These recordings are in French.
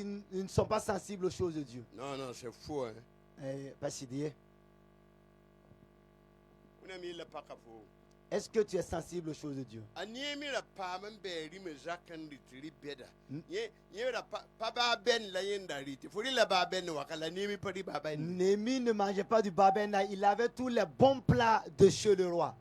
qui ne sont pas sensibles aux choses de Dieu. Non, non, c'est faux. Hein. Pas si dire. On a mis le pack à faux. Est-ce que tu es sensible aux choses de Dieu? Anémi la paman beri me zakan ritiri beda. Ye la papa ben la yenda riti. Furi la ba ben wakala némi pari baba ni. Néhémie ne mangeait pas du babena, il avait tous les bons plats de chez le roi.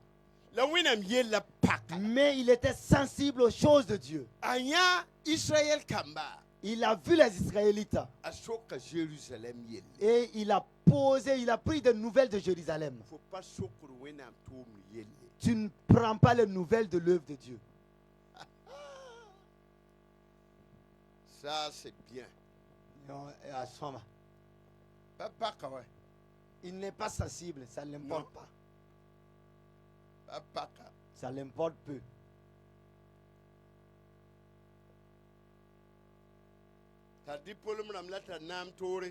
La winam ye la paka. Mais il était sensible aux choses de Dieu. Anya Israël kamba. Il a vu les Israélites Asoka Jérusalem yelle. et il a pris des nouvelles de Jérusalem. Faut pas sokuru winam toum yelle. Tu ne prends pas les nouvelles de l'œuvre de Dieu. Ça c'est bien. Papa kawa. Il n'est pas sensible, ça ne l'importe pas. Papa ka. Ça l'importe peu. Ta diplôme ramlata nam tore.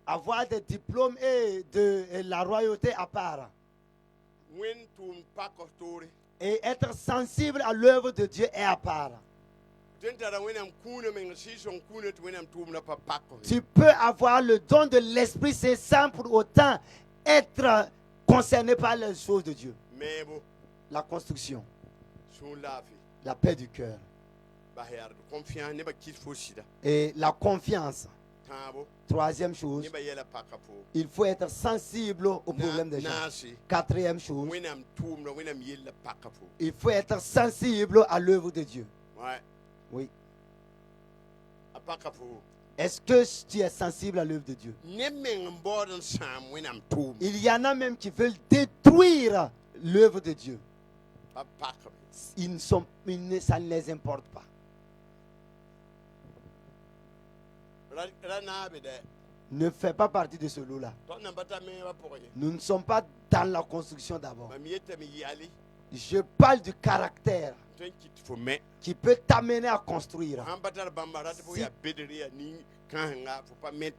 Avoir des diplômes et de la royauté à part. Wen tum pako tore. Et être sensible à l'œuvre de Dieu est à part. Tu peux avoir le don de l'Esprit Saint sans pour autant être concerné par les choses de Dieu. La construction, la paix du cœur et la confiance. Troisième chose, il faut être sensible aux problèmes des gens. Quatrième chose, il faut être sensible à l'œuvre de Dieu. Oui. Est-ce que tu es sensible à l'œuvre de Dieu? Il y en a même qui veulent détruire l'œuvre de Dieu. Ça ne les importe pas. Ne fais pas partie de ce lot-là. Nous ne sommes pas dans la construction d'abord. Je parle du caractère qui peut t'amener à construire.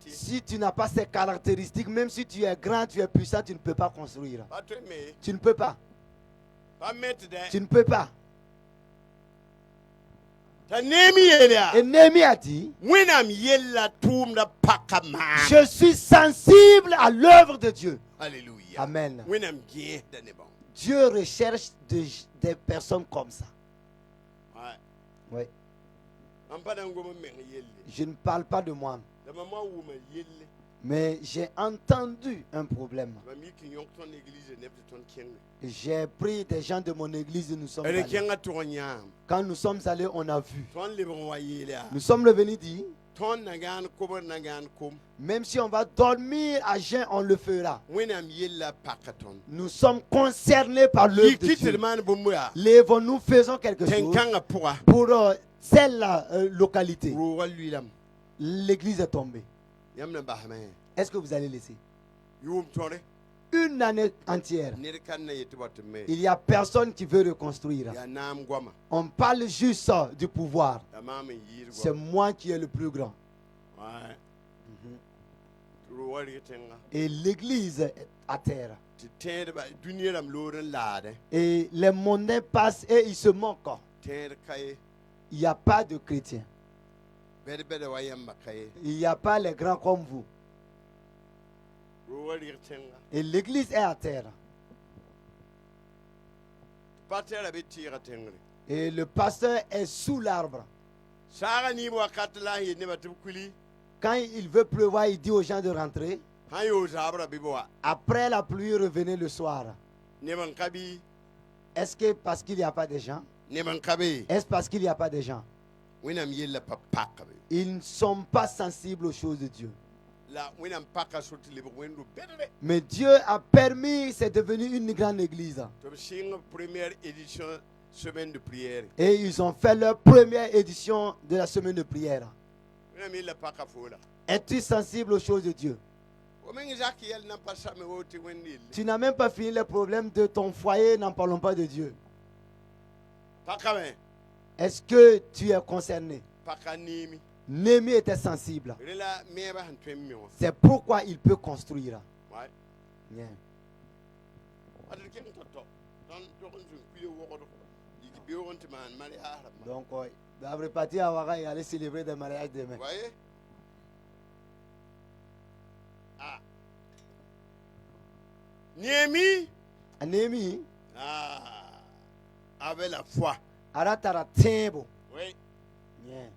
Si tu n'as pas ces caractéristiques, même si tu es grand, tu es puissant, tu ne peux pas construire. Tu ne peux pas. Tu ne peux pas. Et Néhémie a dit, je suis sensible à l'œuvre de Dieu. Alléluia. Amen. Dieu recherche des personnes comme ça. Oui. Je ne parle pas de moi. Mais j'ai entendu un problème. J'ai pris des gens de mon église et nous sommes allés. Quand nous sommes allés, on a vu. Nous sommes revenus dire, même si on va dormir à jeun, on le fera. Nous sommes concernés par l'œuvre de Dieu. Lèvons-nous, faisons quelque chose pour cette localité. L'église est tombée. Est-ce que vous allez laisser? Une année entière, il n'y a personne qui veut reconstruire. On parle juste du pouvoir. C'est moi qui est le plus grand. Et l'église est à terre. Et les mondains passent et ils se moquent. Il n'y a pas de chrétiens. Il n'y a pas les grands comme vous. Et l'église est à terre. Et le pasteur est sous l'arbre. Quand il veut pleuvoir, il dit aux gens de rentrer. Après la pluie, revenez le soir. Est-ce que parce qu'il n'y a pas de gens? Est-ce parce qu'il n'y a pas de gens? Ils ne sont pas sensibles aux choses de Dieu. Mais Dieu a permis, c'est devenu une grande église. Et ils ont fait leur première édition de la semaine de prière. Es-tu sensible aux choses de Dieu? Tu n'as même pas fini les problèmes de ton foyer, n'en parlons pas de Dieu. Est-ce que tu es concerné? Néhémie était sensible. C'est pourquoi il peut construire. Bien. Donc, il va repartir à Ouaga et aller célébrer des mariages demain. Néhémie avait la foi. aratara tembo. Oui. Yeah.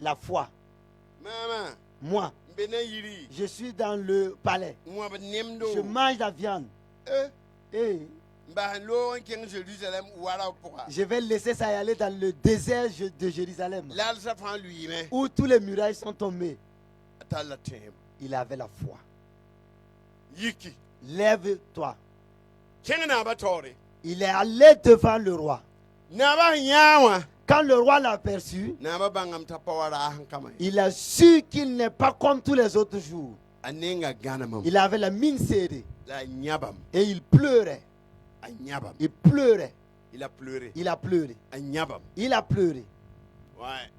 La foi. Maman. Moi, je suis dans le palais. Je mange la viande. Et je vais laisser ça y aller dans le désert de Jérusalem, où tous les murailles sont tombées. Il avait la foi. Lève-toi. Il est allé devant le roi. Quand le roi l'a aperçu, il a su qu'il n'est pas comme tous les autres jours. Il avait la mine serrée. Et il pleurait. Il pleurait. Il a pleuré. Il a pleuré. Il a pleuré. Ouais.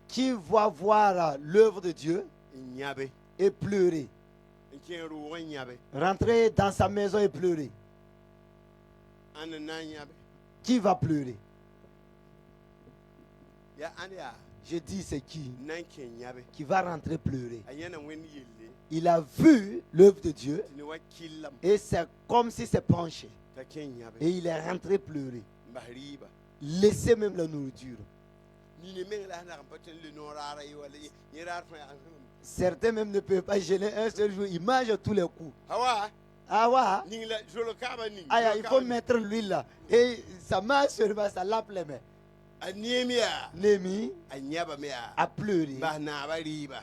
Qui va voir l'œuvre de Dieu et pleurer? Rentrer dans sa maison et pleurer. Qui va pleurer? Je dis c'est qui va rentrer pleurer. Il a vu l'œuvre de Dieu et c'est comme si c'est penché. Et il est rentré pleurer. Laissez même la nourriture. Certains même ne peuvent pas gêner un seul jour. Ils mangent tous les coups. Ah ouais. Il faut mettre l'huile là. Et ça marche seulement, ça lappe les mains. Néhémie a pleuré.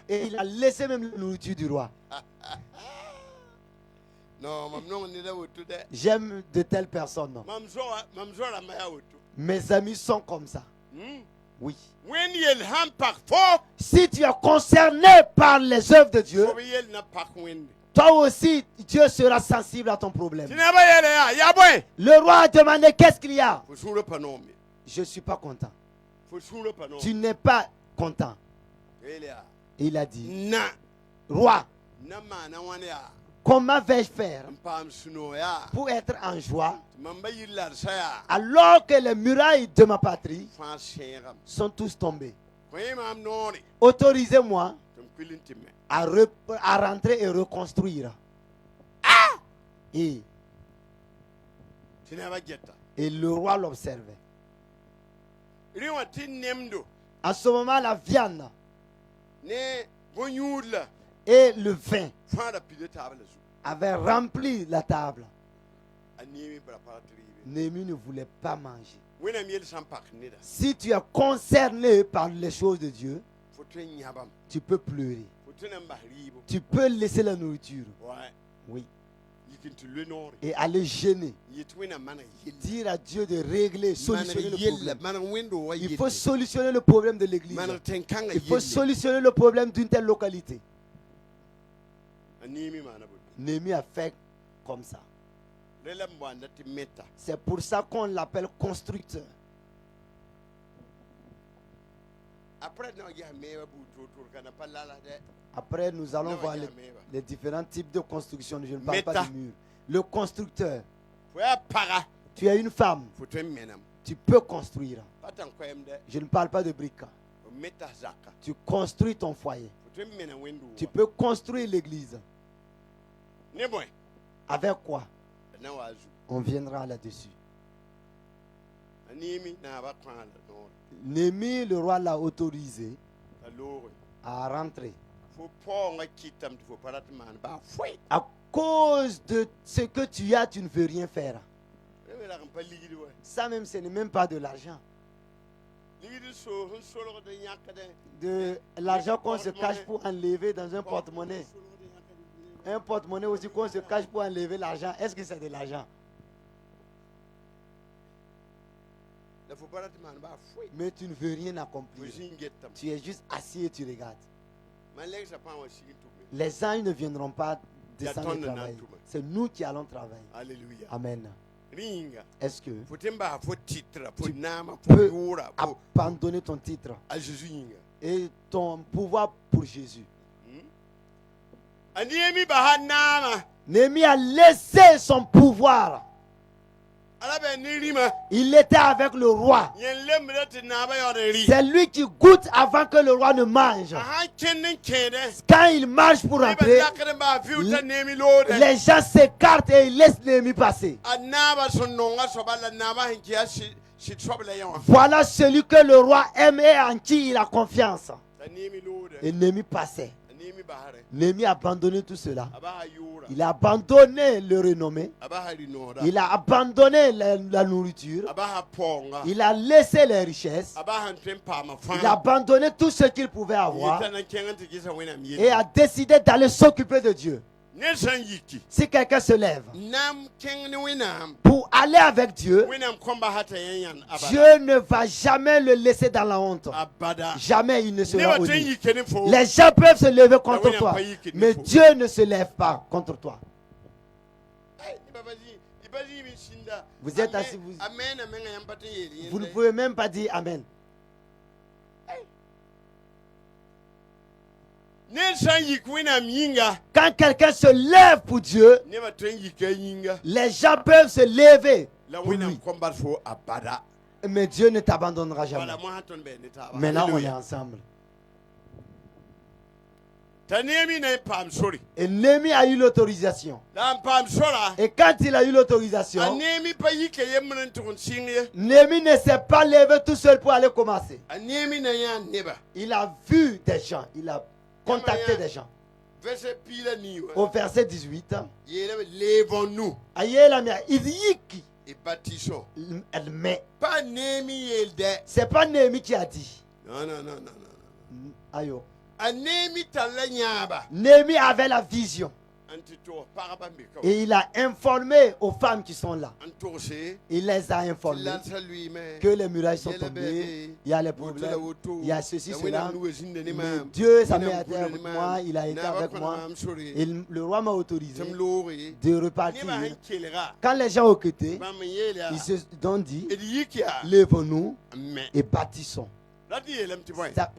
Et il a laissé même la nourriture du roi. J'aime de telles personnes. Mes amis sont comme ça. Oui. Si tu es concerné par les œuvres de Dieu, toi aussi, Dieu sera sensible à ton problème. Le roi a demandé qu'est-ce qu'il y a. Je ne suis pas content. Tu n'es pas content. Et il a dit, roi, comment vais-je faire pour être en joie alors que les murailles de ma patrie sont tous tombées? Autorisez-moi à rentrer et reconstruire. Et le roi l'observait. En ce moment, la viande et le vin avaient rempli la table. Néhémie ne voulait pas manger. Si tu es concerné par les choses de Dieu, tu peux pleurer. Tu peux laisser la nourriture. Oui. Et aller gêner. Dire à Dieu de régler, solutionner le problème. Il faut solutionner le problème de l'église. Il faut solutionner le problème d'une telle localité. Néhémie a fait comme ça. C'est pour ça qu'on l'appelle constructeur. Après, nous allons voir les différents types de construction. Je ne parle pas du mur. Le constructeur. Tu es une femme. Tu peux construire. Je ne parle pas de briques. Tu construis ton foyer. Tu peux construire l'église. Avec quoi? On viendra là-dessus. Néhémie, le roi l'a autorisé à rentrer. À cause de ce que tu as, tu ne veux rien faire. Ça même, ce n'est même pas de l'argent. De l'argent qu'on se cache pour enlever dans un porte-monnaie. Un porte-monnaie aussi qu'on se cache pour enlever l'argent. Est-ce que c'est de l'argent? Mais tu ne veux rien accomplir. Tu es juste assis et tu regardes. Les anges ne viendront pas descendre travailler. C'est nous qui allons travailler. Alléluia. Amen. Est-ce que tu peux abandonner ton titre et ton pouvoir pour Jésus? Néhémie a laissé son pouvoir Il était avec le roi. C'est lui qui goûte avant que le roi ne mange. Quand il marche pour entrer, les gens s'écartent et ils laissent l'ennemi passer. Voilà celui que le roi aime et en qui il a confiance. Et l'ennemi passait. Néhémie a abandonné tout cela. Il a abandonné le renommé. Il a abandonné la nourriture. Il a laissé les richesses. Il a abandonné tout ce qu'il pouvait avoir. Et a décidé d'aller s'occuper de Dieu. Si quelqu'un se lève pour aller avec Dieu, Dieu ne va jamais le laisser dans la honte. Jamais il ne sera honni. Les gens peuvent se lever contre toi, mais Dieu ne se lève pas contre toi. Vous êtes assis, vous ne pouvez même pas dire Amen. Quand quelqu'un se lève pour Dieu, les gens peuvent se lever pour lui. Mais Dieu ne t'abandonnera jamais. Maintenant, on est ensemble. Et Néhémie a eu l'autorisation. Et quand il a eu l'autorisation, Néhémie ne s'est pas levé tout seul pour aller commencer. Il a vu des gens. Il a contacté des gens. Au verset 18, lèvons-nous et bâtissons. Mais c'est pas Néhémie qui a dit. Non. Ayo. Néhémie avait la vision. Et il a informé aux femmes qui sont là. Il les a informées que les murailles sont tombées, il y a les problèmes, il y a ceci, cela. Mais Dieu s'est mis avec moi, il a été avec moi. Et le roi m'a autorisé de repartir. Quand les gens ont quitté, ils se sont dit, lèvons-nous et bâtissons.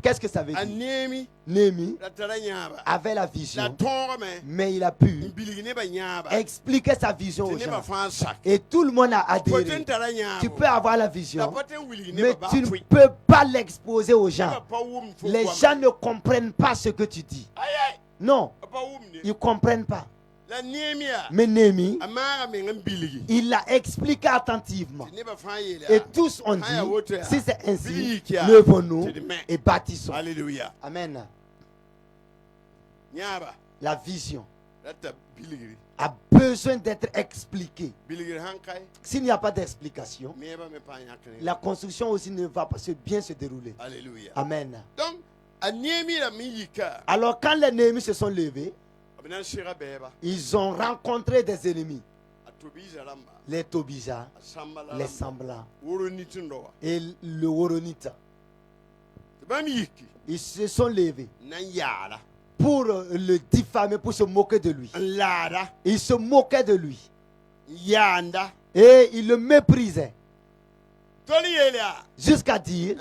Qu'est-ce que ça veut dire? Néhémie avait la vision, mais il a pu expliquer sa vision aux gens. Et tout le monde a adhéré. Tu peux avoir la vision, mais tu ne peux pas l'exposer aux gens. Les gens ne comprennent pas ce que tu dis. Non, ils ne comprennent pas. Mais Néhémie, il l'a expliqué attentivement. Et tous ont dit, si c'est ainsi, levons-nous et bâtissons. Alléluia. Amen. La vision a besoin d'être expliquée. S'il n'y a pas d'explication, la construction aussi ne va pas bien se dérouler. Alléluia. Amen. Alors quand les Néhémies se sont levés, ils ont rencontré des ennemis. Les Tobija, les Semblants et le Woronite. Ils se sont levés pour le diffamer, pour se moquer de lui. Ils se moquaient de lui. Et ils le méprisaient. Jusqu'à dire,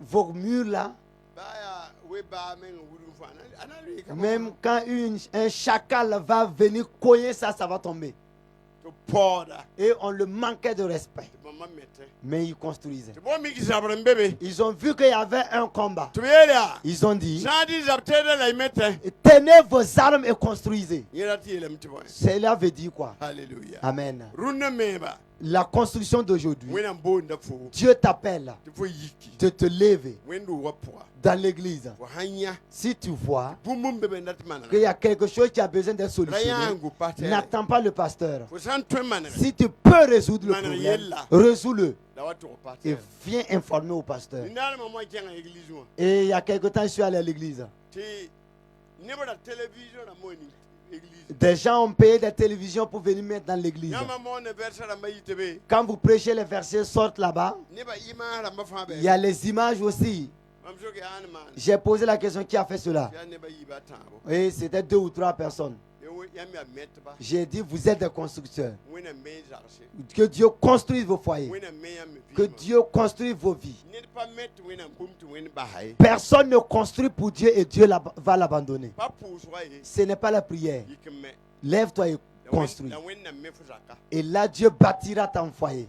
vos murs là, même quand un chacal va venir cogner ça, ça va tomber. Et on le manquait de respect. Mais ils construisaient. Ils ont vu qu'il y avait un combat. Ils ont dit, tenez vos armes et construisez. Cela veut dire quoi? Alléluia. Amen. La construction d'aujourd'hui, Dieu t'appelle de te lever dans l'église. Si tu vois qu'il y a quelque chose qui a besoin d'être solutionné, n'attends pas le pasteur. Si tu peux résoudre le problème, résous-le. Et viens informer au pasteur. Et il y a quelque temps, je suis allé à l'église. Des gens ont payé des télévisions pour venir mettre dans l'église. Quand vous prêchez, les versets sortent là-bas. Il y a les images aussi. J'ai posé la question, qui a fait cela? Et c'était 2 ou 3 personnes. J'ai dit, vous êtes des constructeurs. Que Dieu construise vos foyers. Que Dieu construise vos vies. Personne ne construit pour Dieu et Dieu va l'abandonner. Ce n'est pas la prière. Lève-toi et construit. Et là, Dieu bâtira ton foyer.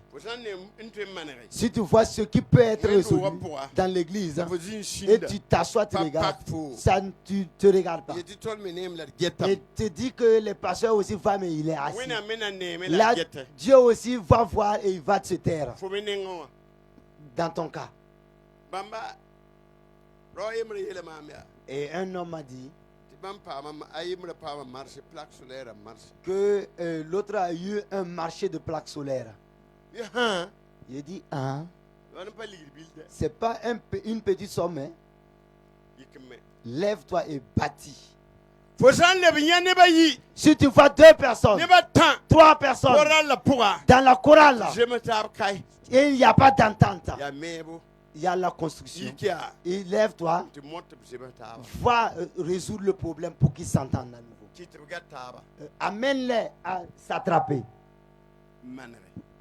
Si tu vois ce qui peut être résolu dans l'église, et tu t'assois, tu regardes, ça, tu te regardes pas. Et tu dis que le pasteur aussi va, mais il est assis. Là, Dieu aussi va voir et il va se taire. Dans ton cas. Et un homme m'a dit que l'autre a eu un marché de plaques solaires. Il dit, c'est pas une petite somme. Hein? Lève-toi et bâtis. Si tu vois 2 personnes, 3 personnes dans la chorale, et il n'y a pas d'entente, il y a la construction. Et lève-toi, va résoudre le problème pour qu'ils s'entendent à nouveau. Amène-les à s'attraper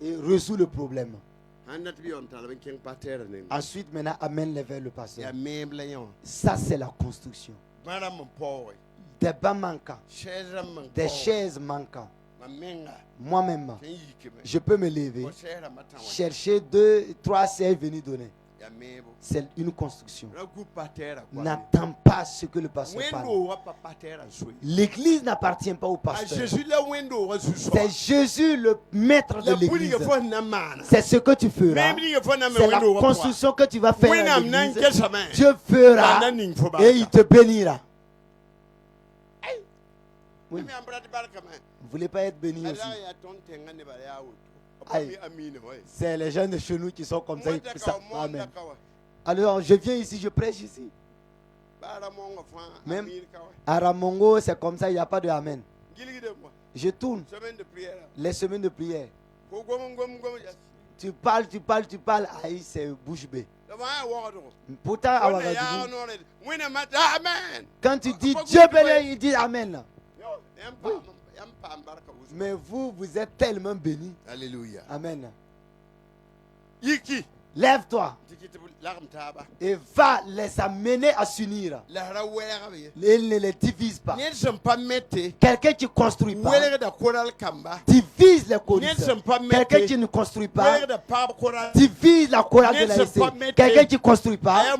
et résout le problème. Ensuite, maintenant, amène-les vers le pasteur. Ça, c'est la construction. Des bancs manquants, des chaises manquantes. Moi-même, je peux me lever, chercher 2, 3 chaises venir donner. C'est une construction. N'attends pas ce que le pasteur parle. L'église n'appartient pas au pasteur. C'est Jésus le maître de l'église. C'est ce que tu feras. C'est la construction que tu vas faire à l'église. Dieu fera et il te bénira. Oui. Vous ne voulez pas être béni aussi? C'est les gens de chez nous qui sont comme ça. Amen. Alors, je viens ici, je prêche ici. Même à Ramongo, c'est comme ça, il n'y a pas de amen. Je tourne. Les semaines de prière. Tu parles. Aïe, c'est bouche bée. Pourtant, quand tu dis Dieu béni, il dit amen. Oui. Mais vous êtes tellement bénis. Alléluia. Amen. Lève-toi et va les amener à s'unir. Il ne les divise pas. Quelqu'un qui ne construit pas divise les choristers. Quelqu'un qui ne construit pas divise la chorale de l'ASC. Quelqu'un qui ne construit pas,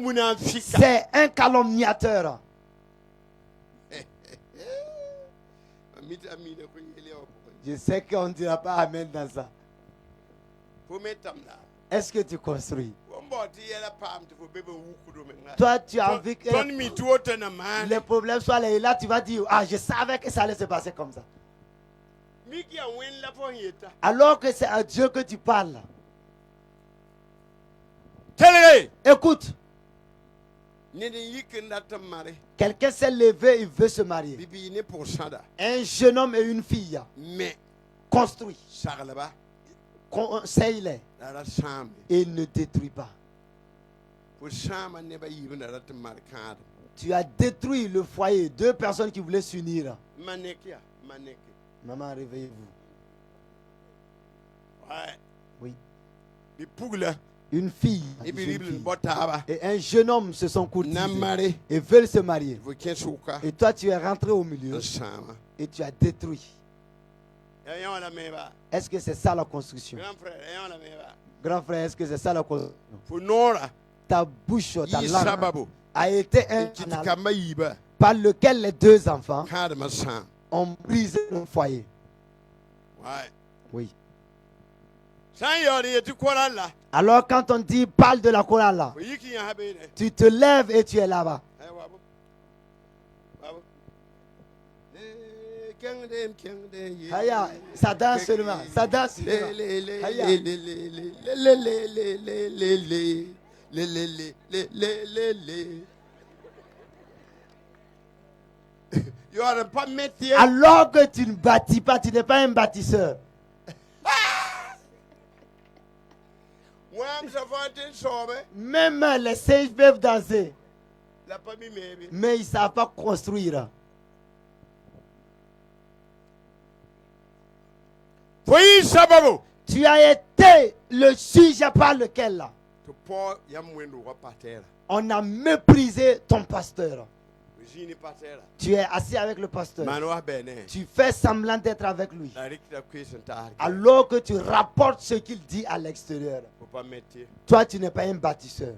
c'est un calomniateur. Je sais qu'on ne dira pas amen dans ça. Est-ce que tu construis? Toi, tu as envie que les problèmes soient là. Et là, tu vas dire, je savais que ça allait se passer comme ça. Alors que c'est à Dieu que tu parles. Écoute. Quelqu'un s'est levé, il veut se marier. Un jeune homme et une fille. Construit. Conseille-les. Et ne détruis pas. Tu as détruit le foyer. 2 personnes qui voulaient s'unir. Maman, réveillez-vous. Oui. Une fille et un jeune homme se sont courtisés et veulent se marier. Et toi, tu es rentré au milieu et tu as détruit. Est-ce que c'est ça la construction? Grand frère, est-ce que c'est ça la construction? Ta bouche, ta langue a été un canal par lequel les 2 enfants ont brisé un foyer. Oui. Alors quand on dit parle de la chorale là, tu te lèves et tu es là-bas. Ça danse seulement. Ça danse seulement. Alors que tu ne bâtis pas, tu n'es pas un bâtisseur. Même les singes peuvent danser. Mais ils ne savent pas construire. Tu as été le sujet par lequel on a méprisé ton pasteur. Tu es assis avec le pasteur. Tu fais semblant d'être avec lui. Alors que tu rapportes ce qu'il dit à l'extérieur. Toi, tu n'es pas un bâtisseur.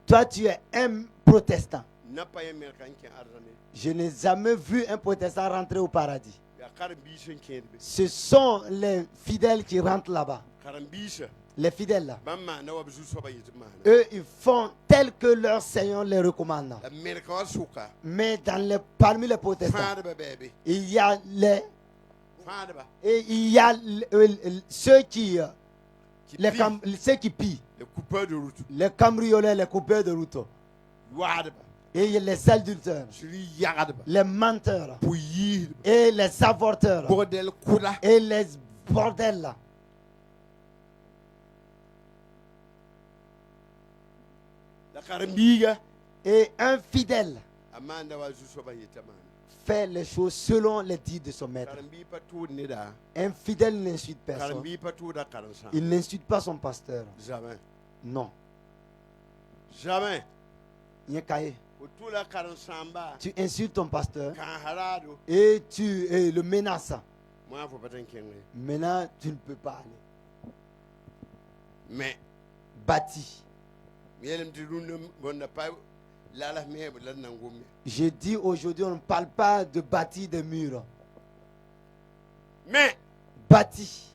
Toi, tu es un protestant. Je n'ai jamais vu un protestant rentrer au paradis. Ce sont les fidèles qui rentrent là-bas. Les fidèles là. Eux, ils font tel que leur Seigneur les recommande. Mais parmi les protestants, il y a ceux qui pillent. Les cambrioleurs, les coupeurs de route. Et les adultères, les menteurs, et les avorteurs, et les bordels là. Et un fidèle fait les choses selon les dits de son maître. Un fidèle n'insulte personne. Il n'insulte pas son pasteur. Non. Jamais. Tu insultes ton pasteur et tu le menaces. Maintenant, tu ne peux pas aller. Mais bâti. J'ai dit aujourd'hui, on ne parle pas de bâtir des murs. Mais bâti.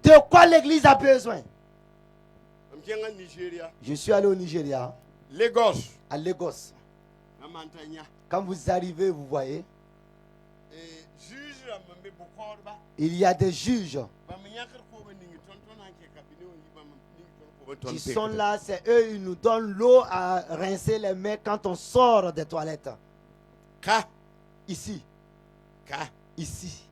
De quoi l'église a besoin? Je suis allé au Nigeria. À Lagos. Quand vous arrivez, vous voyez, il y a des juges qui sont là. C'est eux, ils nous donnent l'eau à rincer les mains quand on sort des toilettes. Ici. Ici.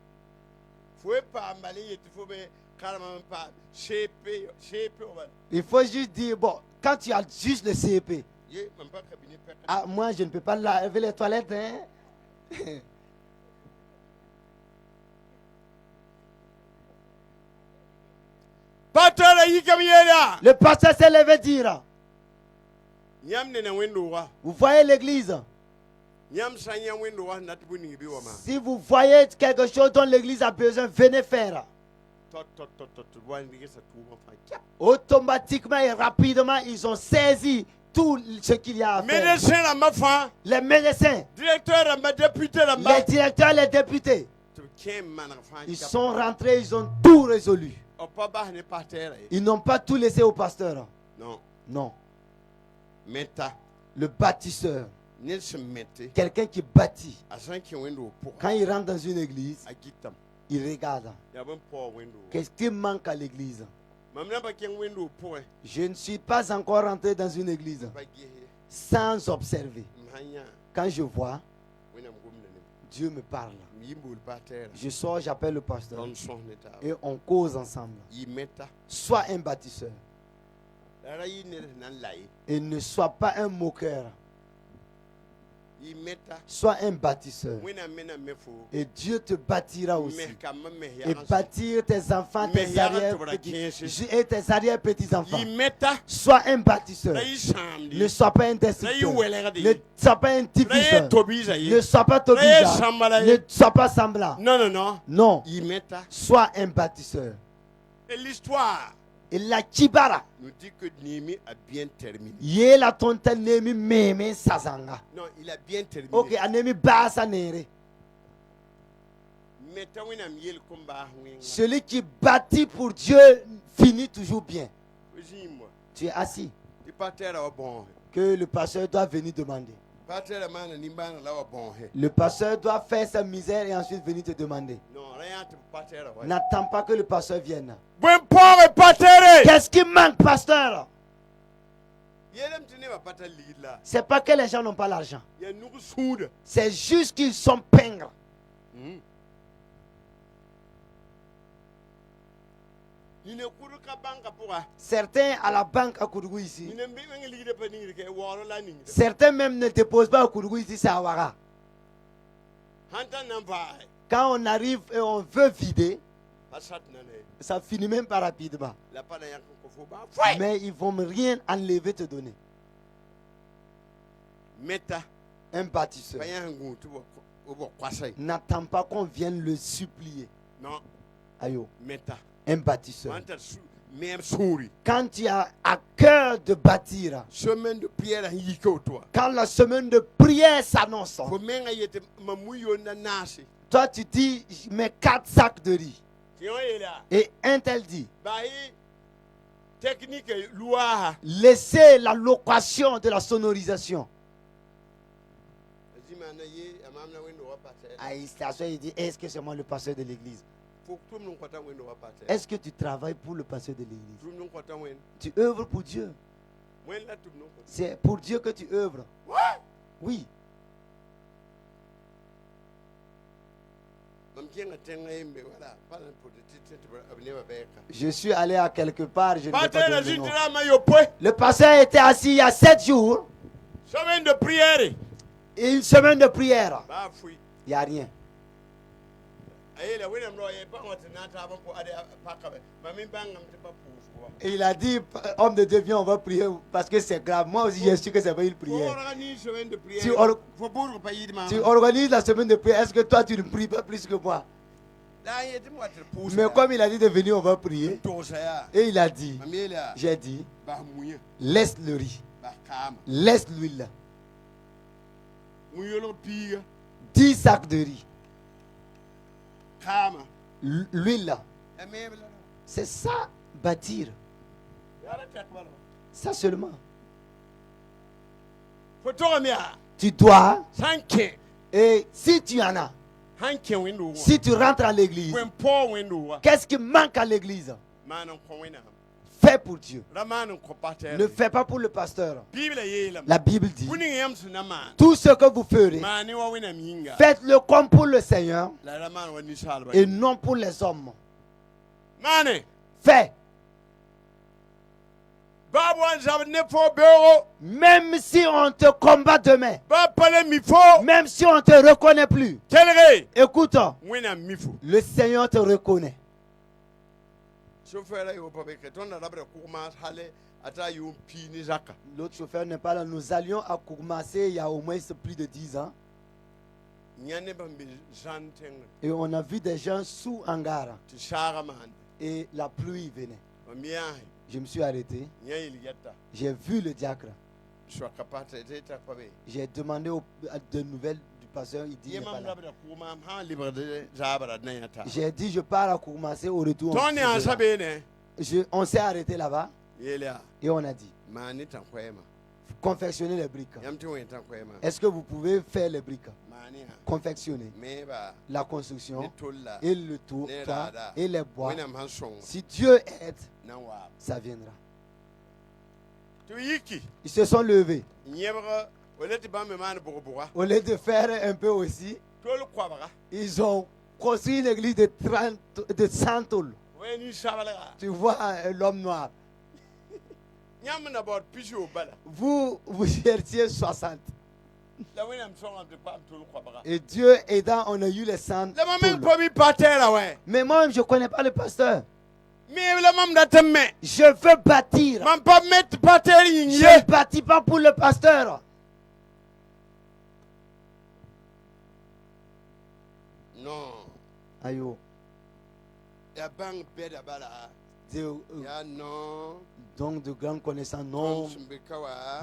Il faut juste dire, bon, quand tu as juste le CEP. Ah, moi, je ne peux pas laver les toilettes, hein. Le pasteur s'est levé dire. Vous voyez l'église. Si vous voyez quelque chose dont l'église a besoin, venez faire. Automatiquement et rapidement, ils ont saisi tout ce qu'il y a à faire. Les médecins, les directeurs, les députés, ils sont rentrés, ils ont tout résolu. Ils n'ont pas tout laissé au pasteur. Non. Le bâtisseur, quelqu'un qui bâtit, quand il rentre dans une église, il regarde. Qu'est-ce qui manque à l'église? Je ne suis pas encore rentré dans une église sans observer. Quand je vois, Dieu me parle. Je sors, j'appelle le pasteur et on cause ensemble. Sois un bâtisseur et ne sois pas un moqueur. Sois un bâtisseur et Dieu te bâtira aussi. Et bâtir tes enfants, tes arrière-petits et tes arrière-petits-enfants. Sois un bâtisseur. Ne sois pas un destructeur. Ne sois pas un diviseur. Ne sois pas Tobisa. Ne sois pas semblant. Non. Sois un bâtisseur. Et l'histoire et la Kibara nous dit que Néhémie a bien terminé. Non, il a bien terminé. Ok, Néhémie basa nere. Celui qui bâtit pour Dieu finit toujours bien. Tu es assis. Que le pasteur doit venir demander. Le pasteur doit faire sa misère et ensuite venir te demander. N'attends pas que le pasteur vienne. Qu'est-ce qui manque, pasteur? C'est pas que les gens n'ont pas l'argent. C'est juste qu'ils sont pingres. Certains à la banque à Koudougou ici. Certains même ne déposent pas à Koudougou ici, c'est à Ouara. Quand on arrive et on veut vider, ça finit même pas rapidement. Mais ils vont rien enlever te donner. Meta. Un bâtisseur n'attend pas qu'on vienne le supplier. Non. Ayo. Meta. Un bâtisseur. Quand tu as à cœur de bâtir, Semaine de prière quand la semaine de prière s'annonce, toi tu dis, je mets 4 sacs de riz. Et un tel dit, laissez la location de la sonorisation. Il dit, est-ce que c'est moi le pasteur de l'église? Est-ce que tu travailles pour le pasteur de l'église? Tu œuvres pour Dieu. C'est pour Dieu que tu œuvres. Oui. Je suis allé à quelque part, je ne sais pas donner le nom. Le pasteur était assis il y a 7 jours. Semaine de prière. Et une semaine de prière. Il n'y a rien. Et il a dit, homme de Dieu, viens, on va prier parce que c'est grave. Moi aussi, je suis que c'est pas une prière. Tu organises la semaine de prière. Est-ce que toi, tu ne pries pas plus que moi? Mais comme il a dit de venir, on va prier. Et il a dit, j'ai dit, laisse le riz. Laisse l'huile. 10 sacs de riz. L'huile. C'est ça, bâtir. Ça seulement. Tu dois. Et si tu en as, si tu rentres à l'église, qu'est-ce qui manque à l'église? Fais pour Dieu. Ne fais pas pour le pasteur. La Bible dit, tout ce que vous ferez, faites-le comme pour le Seigneur et non pour les hommes. Fais. Même si on te combat demain, même si on ne te reconnaît plus, écoute, le Seigneur te reconnaît. L'autre chauffeur n'est pas là. Nous allions à Koumassé il y a au moins plus de 10 ans. Et on a vu des gens sous Angara. Et la pluie venait. Je me suis arrêté. J'ai vu le diacre. J'ai demandé de nouvelles du pasteur. Il dit, il n'est pas là. J'ai dit, je pars à Koumassé au retour. On s'est arrêté là-bas. Et on a dit, confectionner les briques. Est-ce que vous pouvez faire les briques? Confectionner la construction et le toit et les bois. Si Dieu aide, ça viendra. Ils se sont levés. Au lieu de faire un peu aussi, ils ont construit une église de 100 tôles. Tu vois l'homme noir. Vous cherchiez 60. Et Dieu aidant, on a eu les 100 tôles. Mais moi-même, je ne connais pas le pasteur. Je veux bâtir. Je ne bâtis pas pour le pasteur. Non. Ayo. Donc de grandes connaissances, non.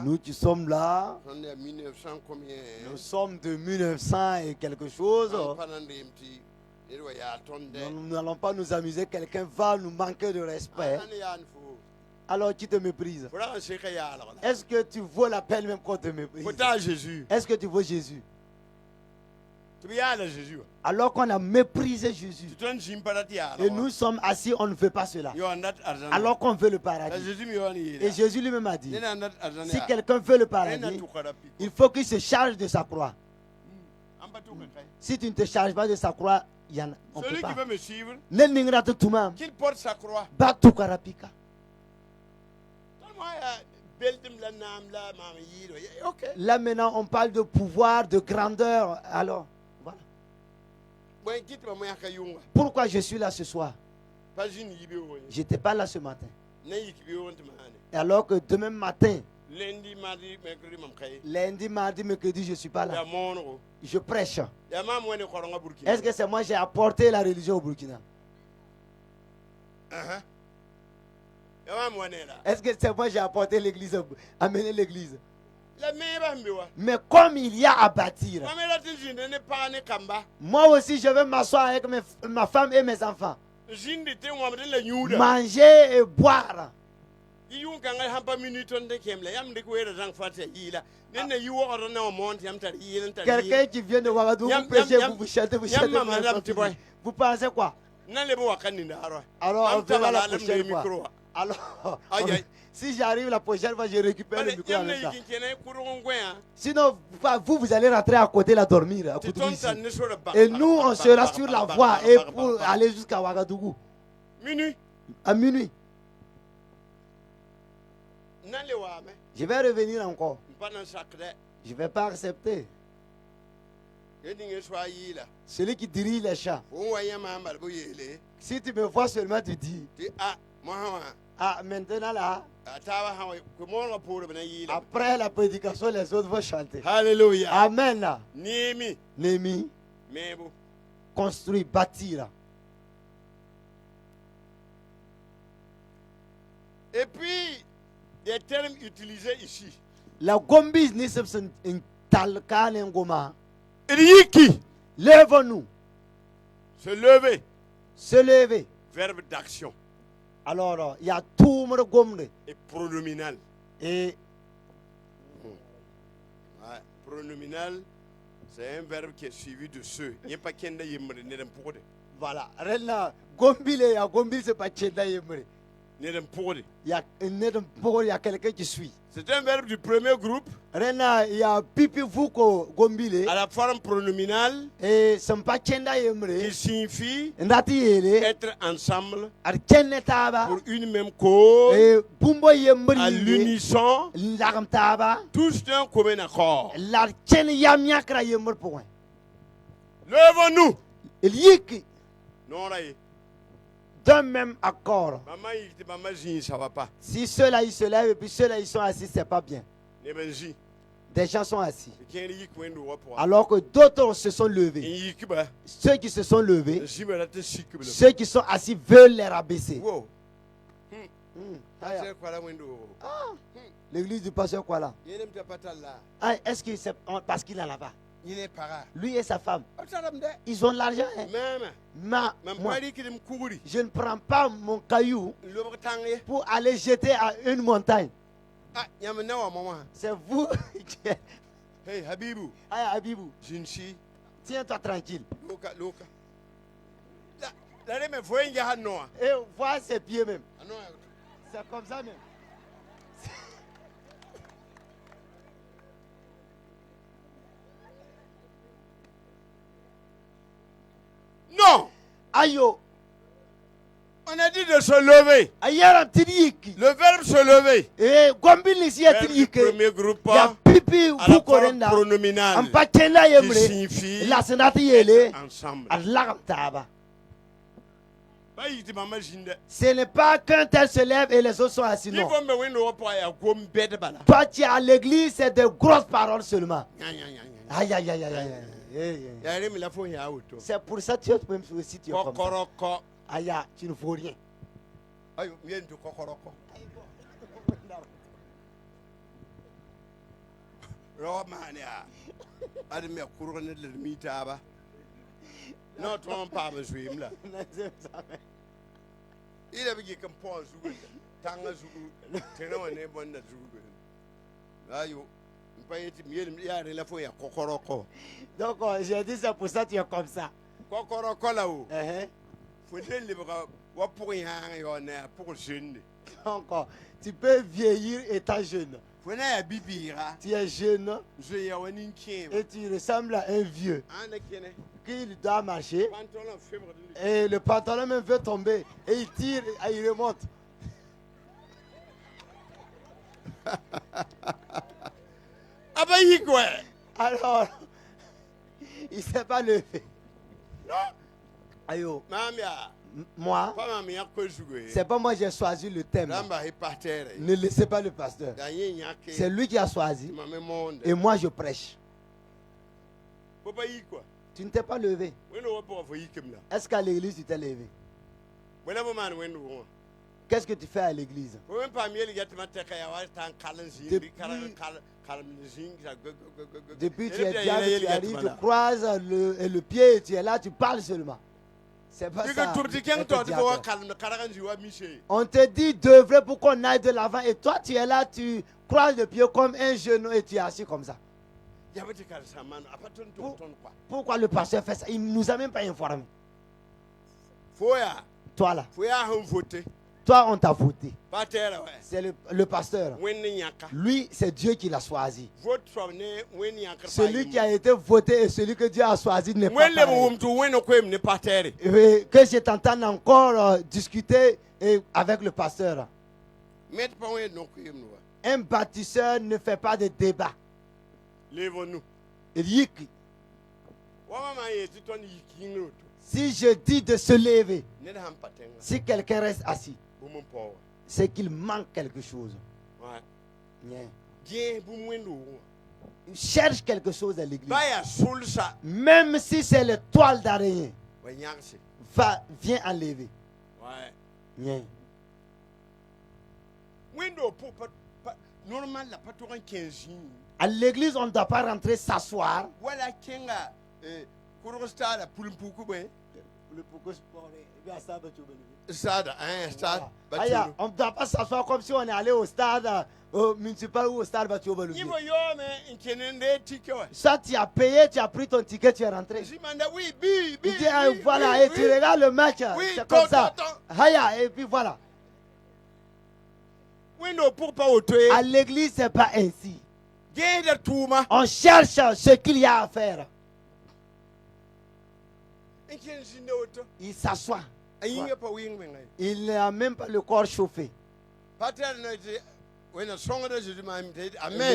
Nous qui sommes là, nous sommes de 1900 et quelque chose. Nous n'allons pas nous amuser, quelqu'un va nous manquer de respect. Alors tu te méprises. Est-ce que tu vaux la peine même qu'on te méprise? Est-ce que tu vaux Jésus? Alors qu'on a méprisé Jésus. Et nous sommes assis, on ne veut pas cela. Alors qu'on veut le paradis. Et Jésus lui-même a dit, si quelqu'un veut le paradis, il faut qu'il se charge de sa croix. Si tu ne te charges pas de sa croix, on ne peut pas. Veut me suivre, qu'il porte sa croix. Là maintenant, on parle de pouvoir, de grandeur. Alors, voilà. Pourquoi je suis là ce soir? Je n'étais pas là ce matin. Et alors que demain matin, Lundi, mardi, mercredi, mamkaye. Lundi, mardi, mercredi, je ne suis pas là. Ya mono. Je prêche. Ya mam wene koronga Burkina. Est-ce que c'est moi qui ai apporté la religion au Burkina? Ya mam wene là. Est-ce que c'est moi qui ai apporté l'église, amené l'église? La meba mbiwa. Mais comme il y a à bâtir, Mamela tinjinde ne pa ne kamba. moi aussi je vais m'asseoir avec ma femme et mes enfants. Jinde te wamde la nyuda. Manger et boire. Iyun kanga hampa minute on de kemla yam de ko era jang fata yila. Nenne yu wo ro na monte yam tar yila tar. Quelqu'un qui vient de Ouagadougou, vous prêchez, vous chantez, vous chantez. Vous pensez quoi? Alors on verra la prochaine fois. Alors, si j'arrive la prochaine fois, je récupère le micro en même temps. Sinon, vous allez rentrer à côté là dormir. Et nous, on sera sur la voie et pour aller jusqu'à Ouagadougou. Minuit. À minuit. Je vais revenir encore. Je ne vais pas accepter. Celui qui dirige les chats. Si tu me vois seulement, tu dis. Ah, maintenant là. Après la prédication, les autres vont chanter. Alléluia. Amen là. Némi. Construire, bâtir. Et puis, des termes utilisés ici. La gombis ni sebsen in talka ngoma. Riki. Lève-nous. Se lever. Se lever. Verbe d'action. Alors, il y a tout le gombe. Et pronominal. Et pronominal, c'est un verbe qui est suivi de ce. Il n'y a pas qu'un de yemre, n'est pas. Voilà. Rena gombile ya gombil c'est pas chenda yemre. N'est pas. Il y a quelqu'un qui suit. C'est un verbe du premier groupe. Rena il y a pipi vuko gombile. À la forme pronominale. Et c'est pas chenda yemre. Qui signifie ndati yele être ensemble. Ar taba. Pour une même cause. Et bumbo yemre. À l'unisson. L'arm taba. Tous d'un commun accord. La chen yamyakra yemre point. Lève-nous. Il yiki. Non là. D'un même accord. Maman, ça va pas. Si ceux-là ils se lèvent et puis ceux-là ils sont assis, c'est pas bien. Des gens sont assis. Alors que d'autres se sont levés. Ceux qui se sont levés, ceux qui sont assis veulent les rabaisser. L'église du pasteur quoi là? Est-ce que c'est parce qu'il est là-bas? Lui et sa femme, ils ont l'argent. Moi, je ne prends pas mon caillou pour aller jeter à une montagne. C'est vous qui êtes. Hey Habibou. Hey Habibou. Tiens-toi tranquille. Et vois ses pieds même. C'est comme ça même. Non. Aïe. On a dit de se lever. Le verbe se lever. Le premier groupe pronominal qui signifie ensemble. Ce n'est pas qu'un tel se lève et les autres sont assis. Non. Toi, tu es à l'église, c'est de grosses paroles seulement. Aïe, aïe, aïe, aïe, aïe. C'est pour ça que tu peux me aussi tu es comme ça. Aïe, tu ne vaux rien. Non, tu n'as pas besoin de là. Il a dit qu'on pense Tanga Zulu, Teno and Ebon Zulu. Donc, j'ai dit c'est pour ça que tu es comme ça. Donc, tu peux vieillir étant jeune. Tu es jeune et tu ressembles à un vieux qui doit marcher et le pantalon même veut tomber et il tire et il remonte. Alors, il ne s'est pas levé. Non. Ayo. Moi, c'est pas moi qui ai choisi le thème. Ne laissez pas le pasteur. C'est lui qui a choisi. Et moi, je prêche. Tu ne t'es pas levé. Est-ce qu'à l'église, tu t'es levé? Qu'est-ce que tu fais à l'église? Depuis tu es diable, tu arrives, tu croises le pied, tu es là, tu parles seulement. C'est pas ça. On te dit d'œuvrer pour qu'on aille de l'avant et toi tu es là, tu croises le pied comme un genou et tu es assis comme ça. Pourquoi le pasteur fait ça? Il ne nous a même pas informés. Toi là. Toi, on t'a voté. C'est le pasteur. Lui, c'est Dieu qui l'a choisi. Celui qui a été voté et celui que Dieu a choisi n'est pas pareil. Que je t'entende encore discuter avec le pasteur. Un bâtisseur ne fait pas de débat. Si je dis de se lever, si quelqu'un reste assis, c'est qu'il manque quelque chose. Il cherche quelque chose à l'église. Même si c'est le toile d'araignée, viens enlever. À l'église, on ne doit pas rentrer s'asseoir. On ne doit pas s'asseoir comme si on est allé au stade municipal ou au stade Batiobalou. Ça, tu as payé, tu as pris ton ticket, tu es rentré. Il dit, voilà, et tu regardes le match. C'est comme ça. Et puis voilà. À l'église, ce n'est pas ainsi. On cherche ce qu'il y a à faire. Il s'assoit. Il n'a même pas le corps chauffé. Le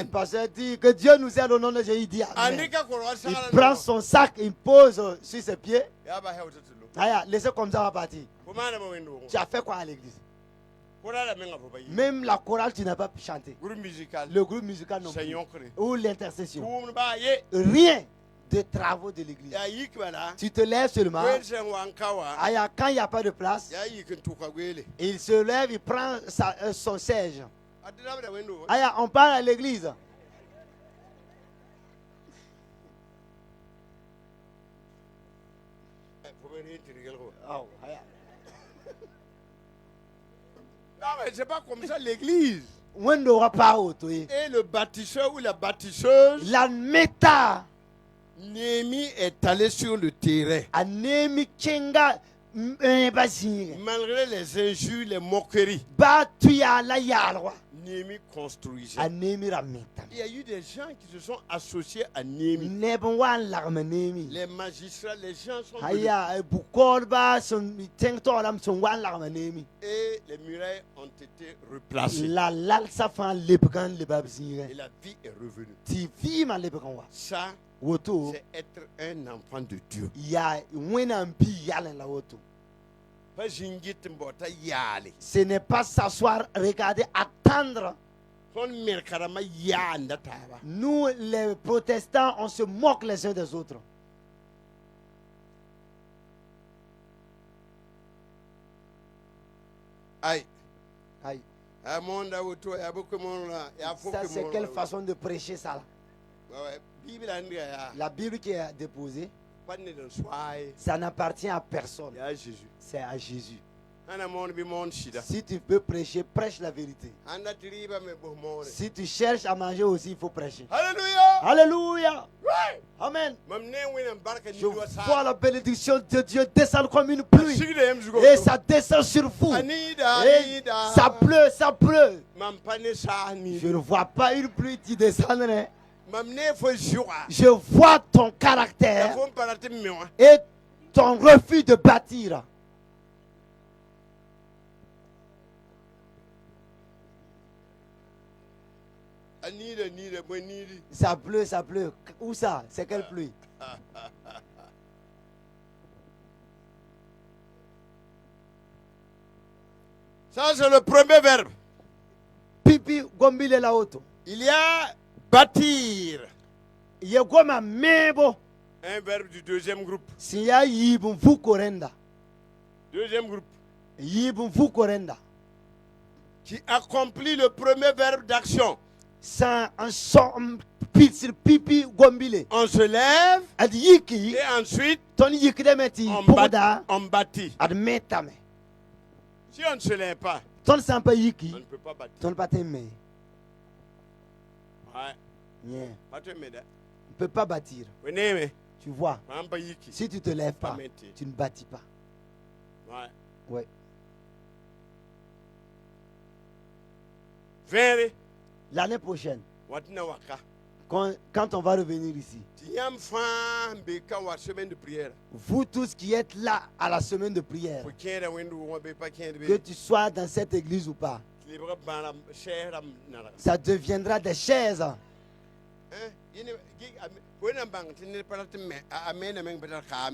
pasteur dit que Dieu nous aide au nom de Jésus. Il dit amen. Il prend son sac, il pose sur ses pieds. Laissez comme ça va partir. Tu as fait quoi à l'église? Même la chorale, tu n'as pas pu chanter. Le groupe musical non plus. Ou l'intercession. Rien de travaux de l'église. Tu te lèves seulement. Quand il n'y a pas de place, il se lève, il prend son siège. On parle à l'église. Non, mais c'est pas comme ça l'église. Et le bâtisseur ou la bâtisseuse, la méta, Néhémie est allé sur le terrain. Malgré les injures, les moqueries, Néhémie construisait. Il y a eu des gens qui se sont associés à Néhémie. Les magistrats, les gens sont venus. Et les murailles ont été replacées. Et la vie est revenue. Ça, c'est être un enfant de Dieu. Ce n'est pas s'asseoir, regarder, attendre. Nous, les protestants, on se moque les uns des autres. Aïe. Ça, c'est quelle façon de prêcher ça là? La Bible qui est déposée, ça n'appartient à personne. C'est à Jésus. Si tu peux prêcher, prêche la vérité. Si tu cherches à manger aussi, il faut prêcher. Alléluia. Alléluia. Amen. Je vois la bénédiction de Dieu descendre comme une pluie. Et ça descend sur vous. Et ça pleut, ça pleut. Je ne vois pas une pluie qui descendrait. Je vois ton caractère et ton refus de bâtir. Ça pleut, ça pleut. Où ça? C'est quelle pluie? Ça, c'est le premier verbe. Pipi gombile la auto. Il y a bâtir. Ye goma mebo. Un verbe du deuxième groupe. Si ya yibun fu korenda. Deuxième groupe. Yibun fu korenda. Qui accomplit le premier verbe d'action. Sans un son pipi gombile. On se lève. Ad yiki. Et ensuite, Ton yiki de meti. on bâtit. Ad metame. Si on ne se lève pas, Ton sampa yiki. on ne peut pas bâtir. Ton pas t'aimer. Ouais. Yeah. Pas te mettre. On ne peut pas bâtir. Venez, Tu vois. mais. Si tu te lèves pas, Pas mettre. tu ne bâtis pas. Ouais. Ouais. Venez. L'année prochaine, Watina waka. quand on va revenir ici, Tiam fan beka wa semaine de prière. vous tous qui êtes là à la semaine de prière, Pour qu'il y ait un window, on peut pas qu'il y ait que tu sois dans cette église ou pas, ça deviendra des chaises.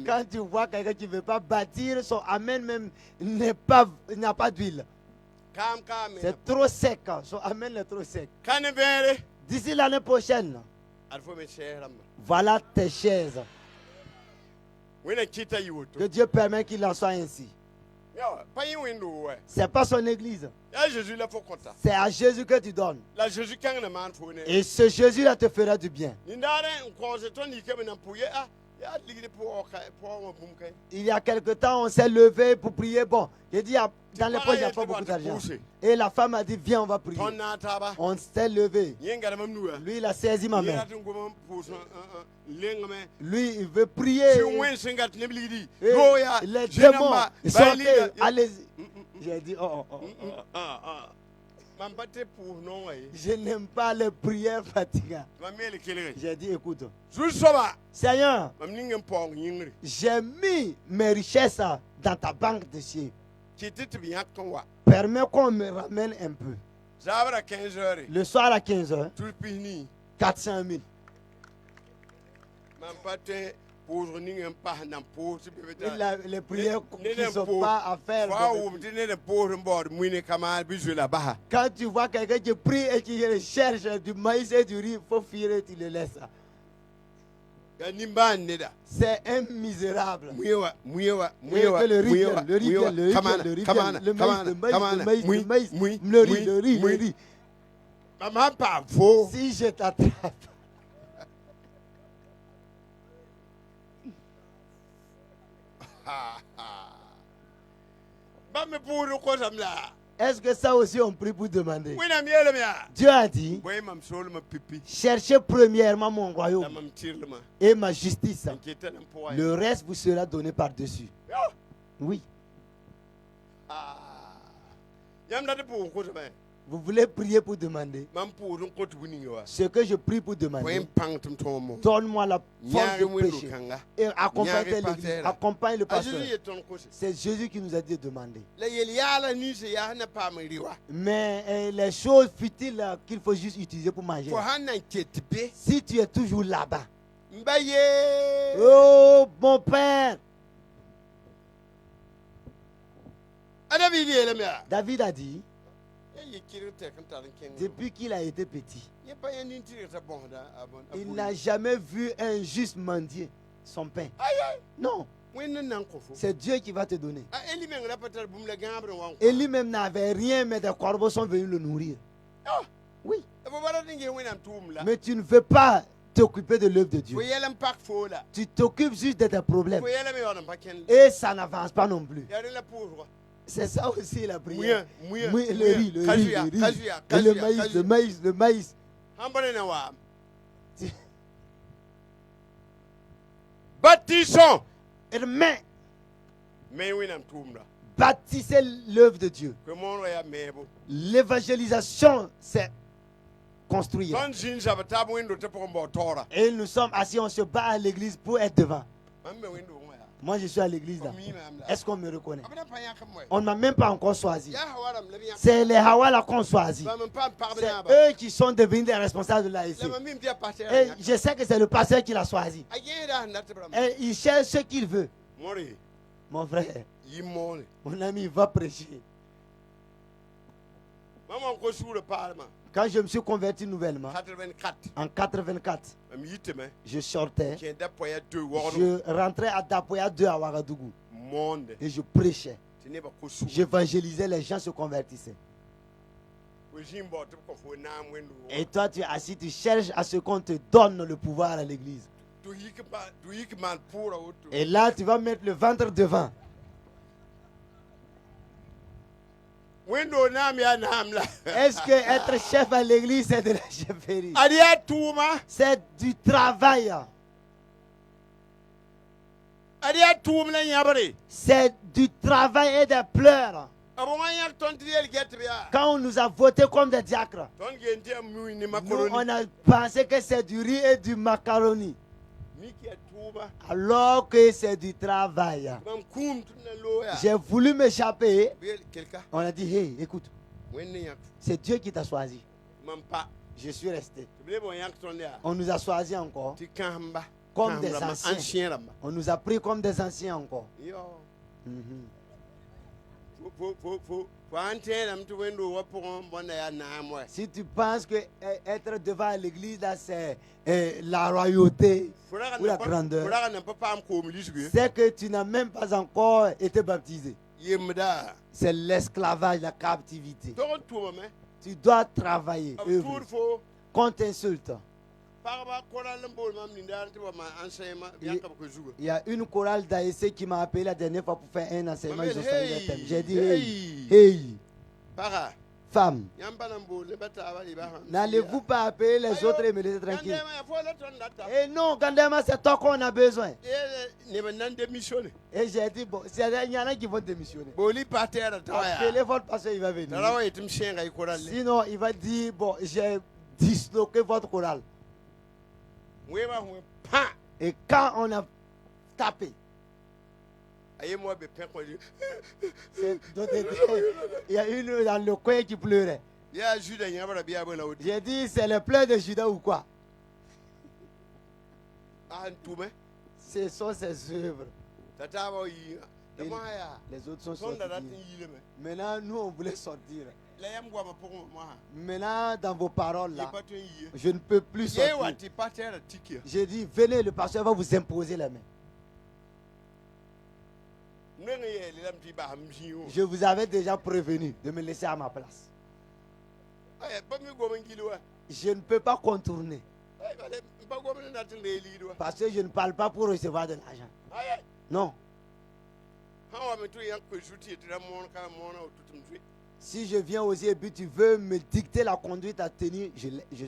Quand tu vois quelqu'un qui ne veut pas bâtir, son amen même n'a pas d'huile. C'est trop sec. Son amen est trop sec. D'ici l'année prochaine, voilà tes chaises. Que Dieu permet qu'il en soit ainsi. C'est pas son église. C'est à Jésus que tu donnes. Et ce Jésus-là te fera du bien. Il y a quelque temps, on s'est levé pour prier. Bon, j'ai dit, dans les poches, il n'y a pas beaucoup d'argent. Et la femme a dit, viens, on va prier. On s'est levé. Lui, il a saisi ma main. Lui, il veut prier. Et les démons, sortez, allez-y. J'ai dit, je n'aime pas les prières fatigantes. J'ai dit, écoute, Seigneur, j'ai mis mes richesses dans ta banque de cieux. Permets qu'on me ramène un peu. Le soir à 15h, 400 000. Les prières qui ne sont pas à faire. Quand tu vois quelqu'un qui prie et qui cherche du maïs et du riz, il faut fuir et tu le laisses. C'est un misérable. Et que le riz vient, le riz. Si je t'attrape. Est-ce que ça aussi on prie pour demander? Dieu a dit, cherchez premièrement mon royaume et ma justice. Le reste vous sera donné par-dessus. Oui. Vous voulez prier pour demander? Ce que je prie pour demander, donne-moi la force de prêcher. Et accompagne l'église, accompagne le pasteur. C'est Jésus qui nous a dit de demander. Mais les choses futiles qu'il faut juste utiliser pour manger. Si tu es toujours là-bas. Oh, mon Père. David a dit, depuis qu'il a été petit, il n'a jamais vu un juste mendier son pain. Non. C'est Dieu qui va te donner. Et lui-même n'avait rien, mais des corbeaux sont venus le nourrir. Oui. Mais tu ne veux pas t'occuper de l'œuvre de Dieu. Tu t'occupes juste de tes problèmes. Et ça n'avance pas non plus. C'est ça aussi la prière. Le maïs. Bâtissons. Bâtissez l'œuvre de Dieu. L'évangélisation, c'est construire. Et nous sommes assis, on se bat à l'église pour être devant. Moi, je suis à l'église là. Est-ce qu'on me reconnaît? On ne m'a même pas encore choisi. C'est les Hawala qu'on choisit. C'est eux qui sont devenus les responsables de l'AIC. Et je sais que c'est le pasteur qui l'a choisi. Et il cherche ce qu'il veut. Mon frère, mon ami va prêcher. Quand je me suis converti nouvellement, en 84, je sortais, je rentrais à Dapoya 2 à Ouagadougou et je prêchais. J'évangélisais, les gens se convertissaient. Et toi, tu es assis, tu cherches à ce qu'on te donne le pouvoir à l'église. Et là, tu vas mettre le ventre devant. Est-ce que être chef à l'église, c'est de la chefferie? C'est du travail. C'est du travail et des pleurs. Quand on nous a voté comme des diacres, nous, on a pensé que c'est du riz et du macaroni. Alors que c'est du travail. J'ai voulu m'échapper. On a dit, hey, écoute, c'est Dieu qui t'a choisi. Je suis resté. On nous a choisi encore comme des anciens. On nous a pris comme des anciens encore. Si tu penses que être devant l'église, là, c'est la royauté ou la grandeur, c'est que tu n'as même pas encore été baptisé. C'est l'esclavage, la captivité. Tu dois travailler. Qu'on t'insulte. Il y a une chorale d'AEC qui m'a appelé la dernière fois pour faire un enseignement. J'ai dit, hey, femme, n'allez-vous pas appeler les autres et me laisser tranquille? Et non, Gandema, c'est toi qu'on a besoin. Et j'ai dit, bon, il y en a qui vont démissionner. Appelez votre pasteur, il va venir. Sinon, il va dire, bon, j'ai disloqué votre chorale. Et quand on a tapé, il y a une dans le coin qui pleurait. J'ai dit, c'est le pleurs de Judas ou quoi? Ce sont ses œuvres. Les autres sont sortis. Maintenant, nous, on voulait sortir. Maintenant, dans vos paroles là, je ne peux plus sortir. J'ai dit, venez, le pasteur va vous imposer la main. Je vous avais déjà prévenu de me laisser à ma place. Je ne peux pas contourner. Parce que je ne parle pas pour recevoir de l'argent. Non. Si je viens aussi et puis tu veux me dicter la conduite à tenir, je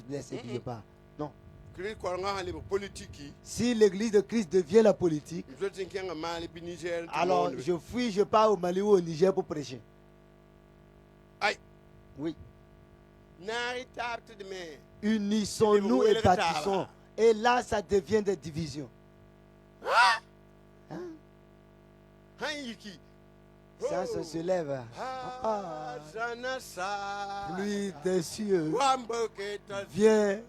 laisse et puis je pars. Non. Si l'église de Christ devient la politique, alors je fuis, je pars au Mali ou au Niger pour prêcher. Oui. Unissons-nous et bâtissons. Et là, ça devient des divisions. Hein? Ça se lève. Pluie des cieux. Viens.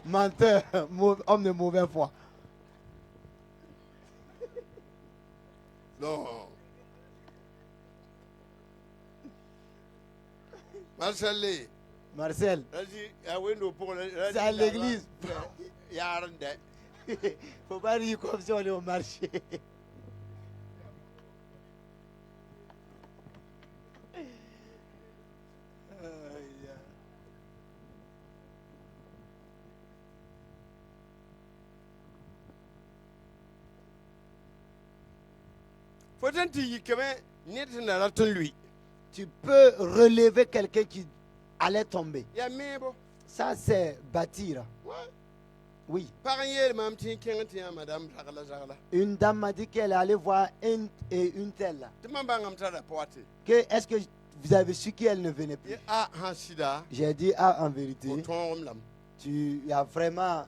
Menteur, homme de mauvaise foi. Non. Marcel. C'est à l'église. Faut pas dire comme si on est au marché. Tu peux relever quelqu'un qui allait tomber. Ça, c'est bâtir. Oui. Une dame m'a dit qu'elle allait voir une telle. Est-ce que vous avez su qu'elle ne venait plus? J'ai dit, en vérité, tu as vraiment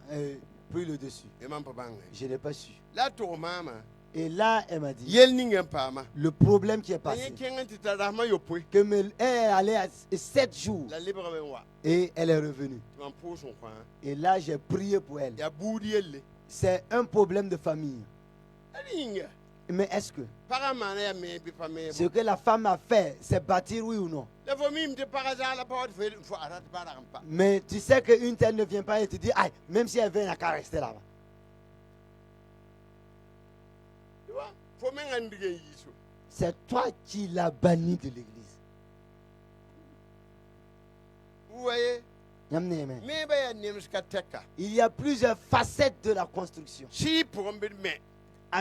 pris le dessus. Je n'ai pas su. Et là, elle m'a dit, le problème qui est passé, qu'elle est allée à 7 jours et elle est revenue. Et là, j'ai prié pour elle. C'est un problème de famille. Mais est-ce que ce que la femme a fait, c'est bâtir, oui ou non? Mais tu sais qu'une telle ne vient pas et te dit, aïe, même si elle vient, elle n'a qu'à rester là-bas. C'est toi qui l'as banni de l'église. Vous voyez? Il y a plusieurs facettes de la construction.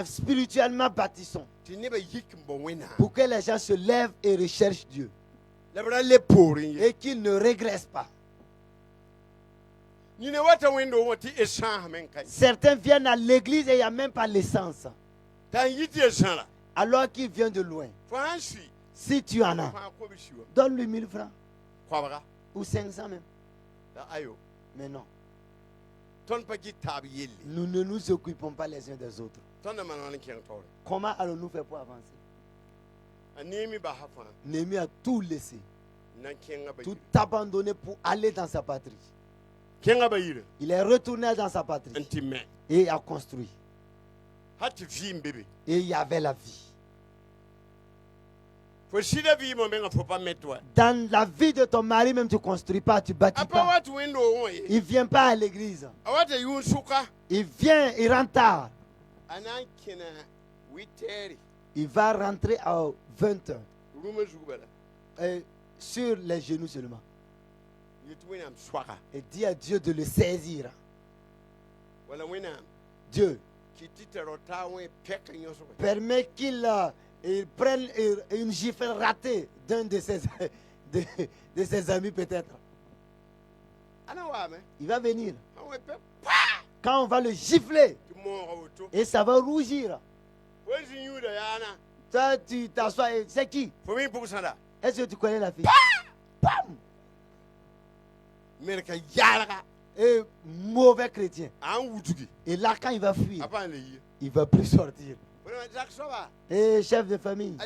Spirituellement bâtissons. Pour que les gens se lèvent et recherchent Dieu. Et qu'ils ne régressent pas. Certains viennent à l'église et il n'y a même pas l'essence. Alors qu'il vient de loin. Si tu en as, donne-lui 1000 francs. Ou 500 même. Mais non. Nous ne nous occupons pas les uns des autres. Comment allons-nous faire pour avancer? Néhémie a tout laissé. Tout abandonné pour aller dans sa patrie. Il est retourné dans sa patrie. Et a construit. Et il y avait la vie. Dans la vie de ton mari, même tu ne construis pas, tu ne bâtis pas. Il ne vient pas à l'église. Il vient, il rentre tard. Il va rentrer à 20h. Sur les genoux seulement. Et dit à Dieu de le saisir. Dieu permet qu'il prenne une gifle ratée d'un de ses amis peut-être. Il va venir. Quand on va le gifler, et ça va rougir. Toi, tu t'assois, c'est qui? Est-ce que tu connais la fille? Et mauvais chrétien. Et là, quand il va fuir, il ne va plus sortir. Et chef de famille,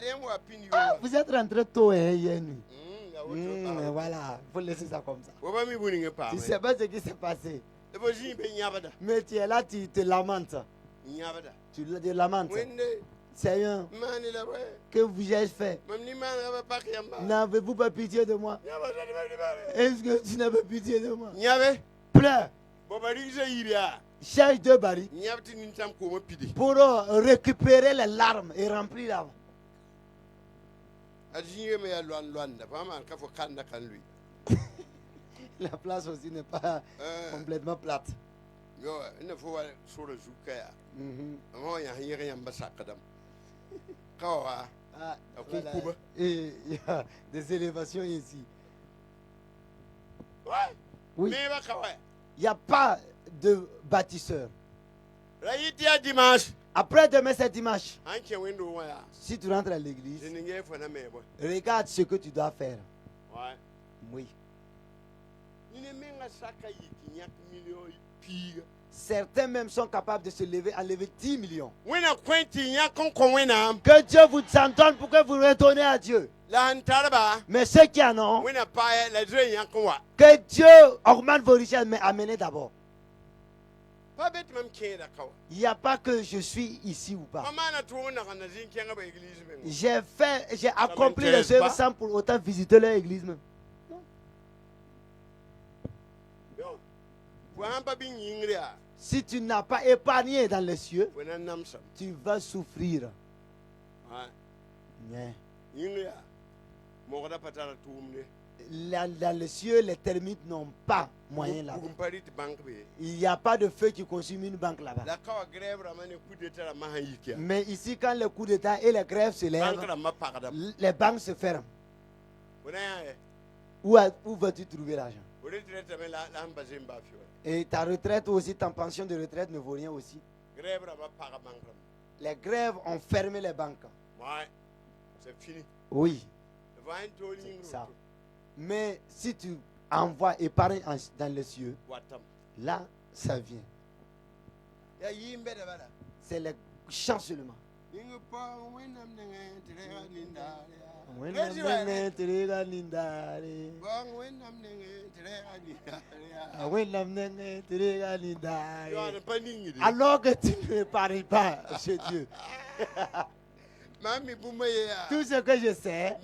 vous êtes rentré tôt hier nuit. Voilà, il faut laisser ça comme ça. Tu ne sais pas ce qui s'est passé. Mais tu es là, tu te lamentes. Tu te lamentes. Seigneur, que vous-ai fait? N'avez-vous pas pitié de moi? Est-ce que tu n'as pas pitié de moi? Pleure. Cherche 2 barils pour récupérer les larmes et remplir la. La place aussi n'est pas complètement plate. Et il y a des élévations ici. Oui. Il n'y a pas de bâtisseur. Après demain c'est dimanche. Si tu rentres à l'église, regarde ce que tu dois faire. Oui. Certains même sont capables de se lever à lever 10 millions. Que Dieu vous en donne pour que vous retournez à Dieu. Mais ceux qui en ont, que Dieu augmente vos richesses, mais amenez d'abord. Il n'y a pas que je suis ici ou pas. J'ai accompli les œuvres sans pour autant visiter leur église même. Si tu n'as pas épargné dans les cieux, tu vas souffrir. Dans les cieux, les termites n'ont pas moyen là-bas. Il n'y a pas de feu qui consume une banque là-bas. Mais ici, quand le coup d'État et les grèves se lèvent, les banques se ferment. Où vas-tu trouver l'argent? Et ta retraite aussi, ta pension de retraite ne vaut rien aussi. Les grèves ont fermé les banques. C'est fini. Oui. C'est ça. Mais si tu envoies épargne dans les cieux, là, ça vient. C'est les champs seulement. Alors que tu ne parles pas chez Dieu. Tout ce que je sais,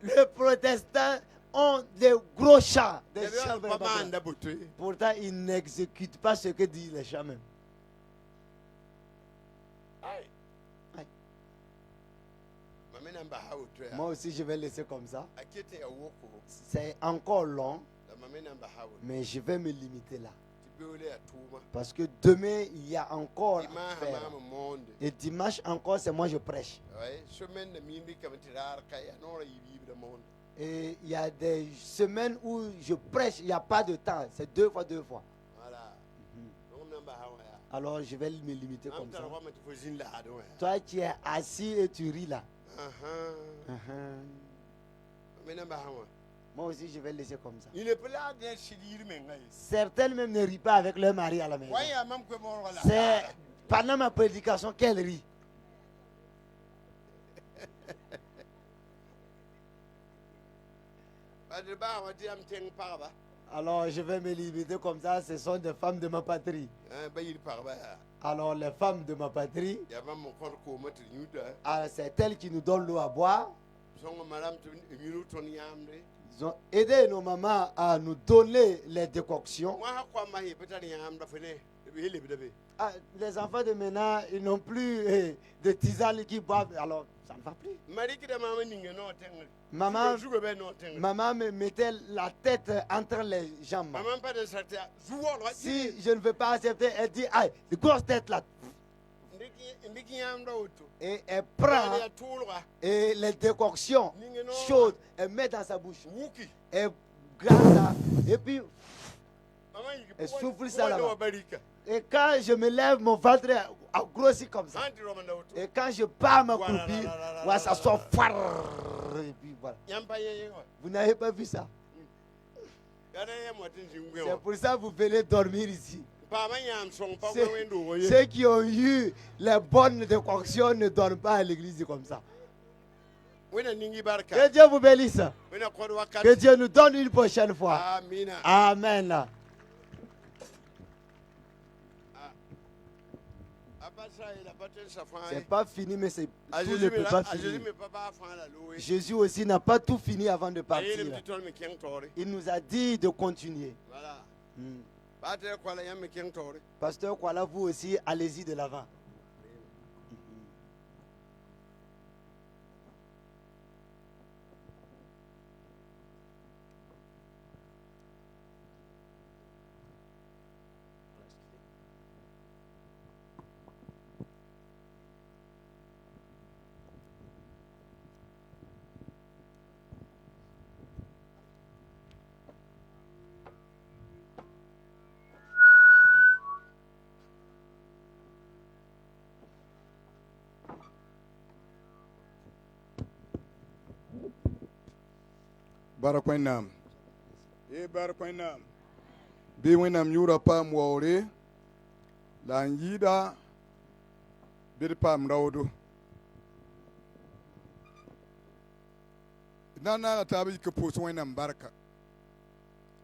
les protestants ont des gros chants. Pourtant, ils n'exécutent pas ce que disent les chants même. Moi aussi, je vais laisser comme ça. C'est encore long, mais je vais me limiter là. Parce que demain, il y a encore à faire. Et dimanche encore, c'est moi je prêche. Et il y a des semaines où je prêche, il n'y a pas de temps. C'est 2 fois 2 fois. Alors, je vais me limiter comme ça. Toi, tu es assis et tu ris là. Moi aussi, je vais laisser comme ça. Certaines même ne rient pas avec leur mari à la maison. C'est pendant ma prédication qu'elle rit. Alors, je vais me limiter comme ça. Ce sont des femmes de ma patrie. Alors, les femmes de ma patrie, c'est elles qui nous donnent l'eau à boire. Ils ont aidé nos mamans à nous donner les décoctions. Les enfants de maintenant, ils n'ont plus de tisane qui boivent. Alors, ça ne va plus. Maman me mettait la tête entre les jambes. Si je ne veux pas accepter, elle dit, aïe, une grosse tête là. Et elle prend et les décoctions chaudes, elle met dans sa bouche. Elle garde ça et puis elle souffle ça là-bas. Et quand je me lève, mon ventre a grossi comme ça. Et quand je pars ma copie, ça sort fort. Et puis voilà. Vous n'avez pas vu ça? C'est pour ça que vous venez dormir ici. Ceux qui ont eu les bonnes décoctions ne dorment pas à l'église comme ça. Que Dieu vous bénisse. Que Dieu nous donne une prochaine fois. Amen. C'est pas fini, mais c'est tout ne peut pas finir. Jésus aussi n'a pas tout fini avant de partir. Il nous a dit de continuer. Pasteur Kwala, vous aussi, allez-y de l'avant. Barakwenam. Barakwenam. Be wenam yura pam wore. Langida. Bir pam raudu. Nana tabi kapus wenam baraka.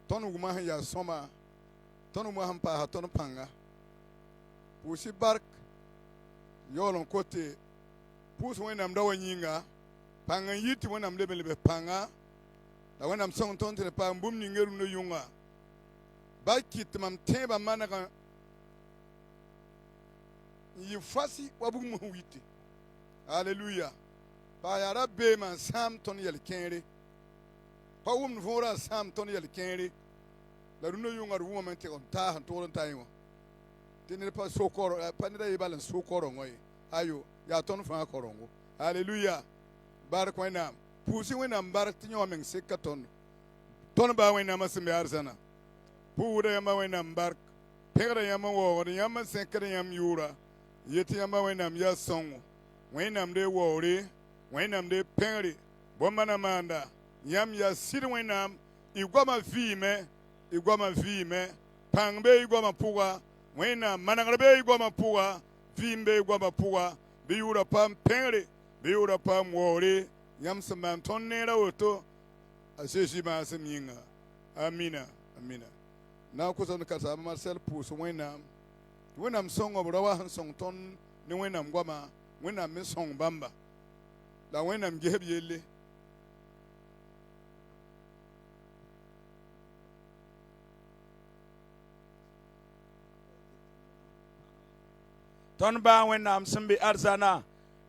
Tonu gumaha ya soma. Tonu mahampa hatonu panga. Pusi bark. Yolon kote. Pus wenam dawa nyinga. Panga yiti wenam lebe panga. La when I'm song to the palm boom ningeru no yunga. Bakit mam teba manaka. You fasi wabum witi. Hallelujah. Payara be man Sam Tony el Kenry. Pawum fora Sam Tony el Kenry. La runo yunga woman take on ta and told time. Didn't pass so coro, Panada balance so corongo. Ayo, ya ton from corongo. Hallelujah. Barakwanam. Pusi wenam baratinyo men sekaton. Ton ba wenam asembe arzana. Puure yama wenam bark. Pera yama wo yama sekere yam yura. Yeti yama wenam ya songo. Wenam de wore. Wenam de peri. Bomana manda. Yam ya siri wenam. Igwama vime. Pangbe igwama puga. Wenam manangbe igwama puga. vimbe gwaba puwa biura pam pengre biura pam wore yam saman tonnera oto asheshi ma saminga amina amina na ko son ka sa Marcel pus wenam song of rawa song ton ni wenam gwama wenam me song bamba la wenam geheb yelle ton ba wenam sembe arzana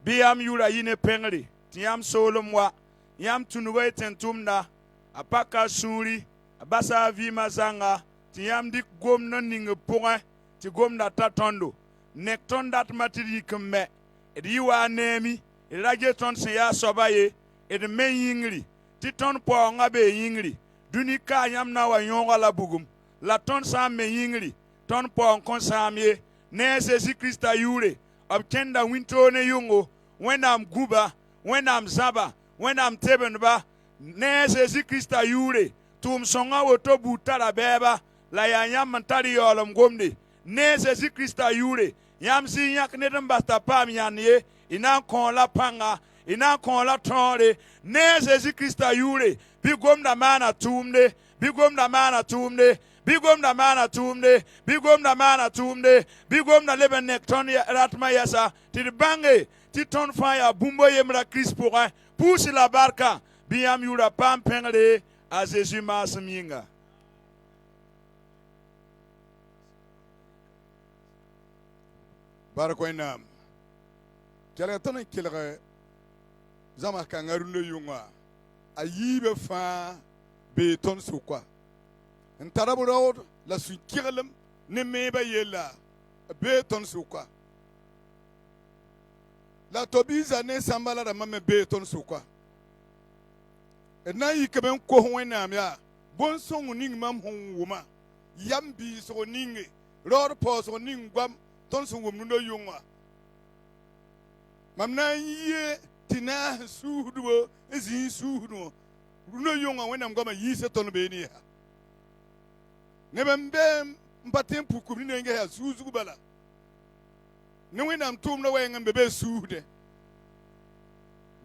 biam yura yine pengri tiam solomwa yam tunuwe tentumna apaka suri abasa vima zanga tiam dik gomna ninge ponga ti gomna tatondo nekton dat matiri kemme ediwa nemi irage ton se ya sobaye ed men yingri ti ton po ngabe yingri duni ka yam na wa yonga la bugum la ton sa me yingri ton po kon samye ne Jésus Christa yure obtenda winto ne yungo when I'm guba when I'm zaba when I'm tebenba ne Jésus Christa yure tum songa woto butara beba la yam mantari yolom gomde ne Jésus Christa yure yam si yak ne basta pam yanye ina kon la panga ina kon la tonde ne Jésus Christa yure bi gomda mana tumde bi gomda mana tumde bigom da mana tumde bigom da mana tumde bigom da leben nekton ratma yasa ti bange ti ton fire bumbo yemra Christ pousse la barca biam yura pam pengre a Jésus masaminga barkoinam kala ton kilre zama kangarundo yunga ayibe fa be ton sukwa ntarabu road la su kirlem ne meba yela beton suka la tobiza ne sambala da mame beton suka na yikeben ko wena mya bon songu ning mam hon wuma yambi so ninge road po so ning gwam ton sungu nundo yunga mamna ye tina suhudo ezi suhudo nundo yunga wena ngoma yise ton beni ha nebembe mpatem pukubni nenge ya suzu bala nwe nam tum na wenga bebe suude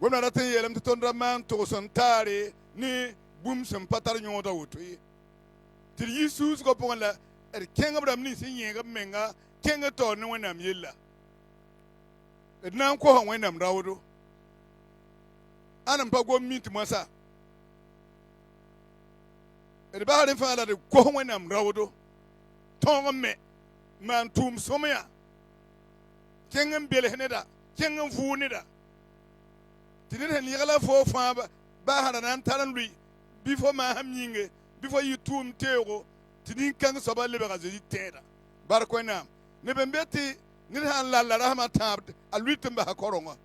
gona rate yelam to ndraman to sontare ni bum sem patar nyoda wutu til yisus ko ponla kenga bram ni sinyenga menga kenga to ni wenam yella ednan ko hon wenam rawdo anam pa go mit masa ed baare fa la de ko wenam rawdo ton me man tum somya kengen bele heneda kengen funida tinir hen yala fo fa ba hana nan taran lui bifo ma hamnyinge bifo yitum teego tidin kan so ba lebe gazi teda bar ko na ne bembeti nir han la la rahma tab alwitum ba koronga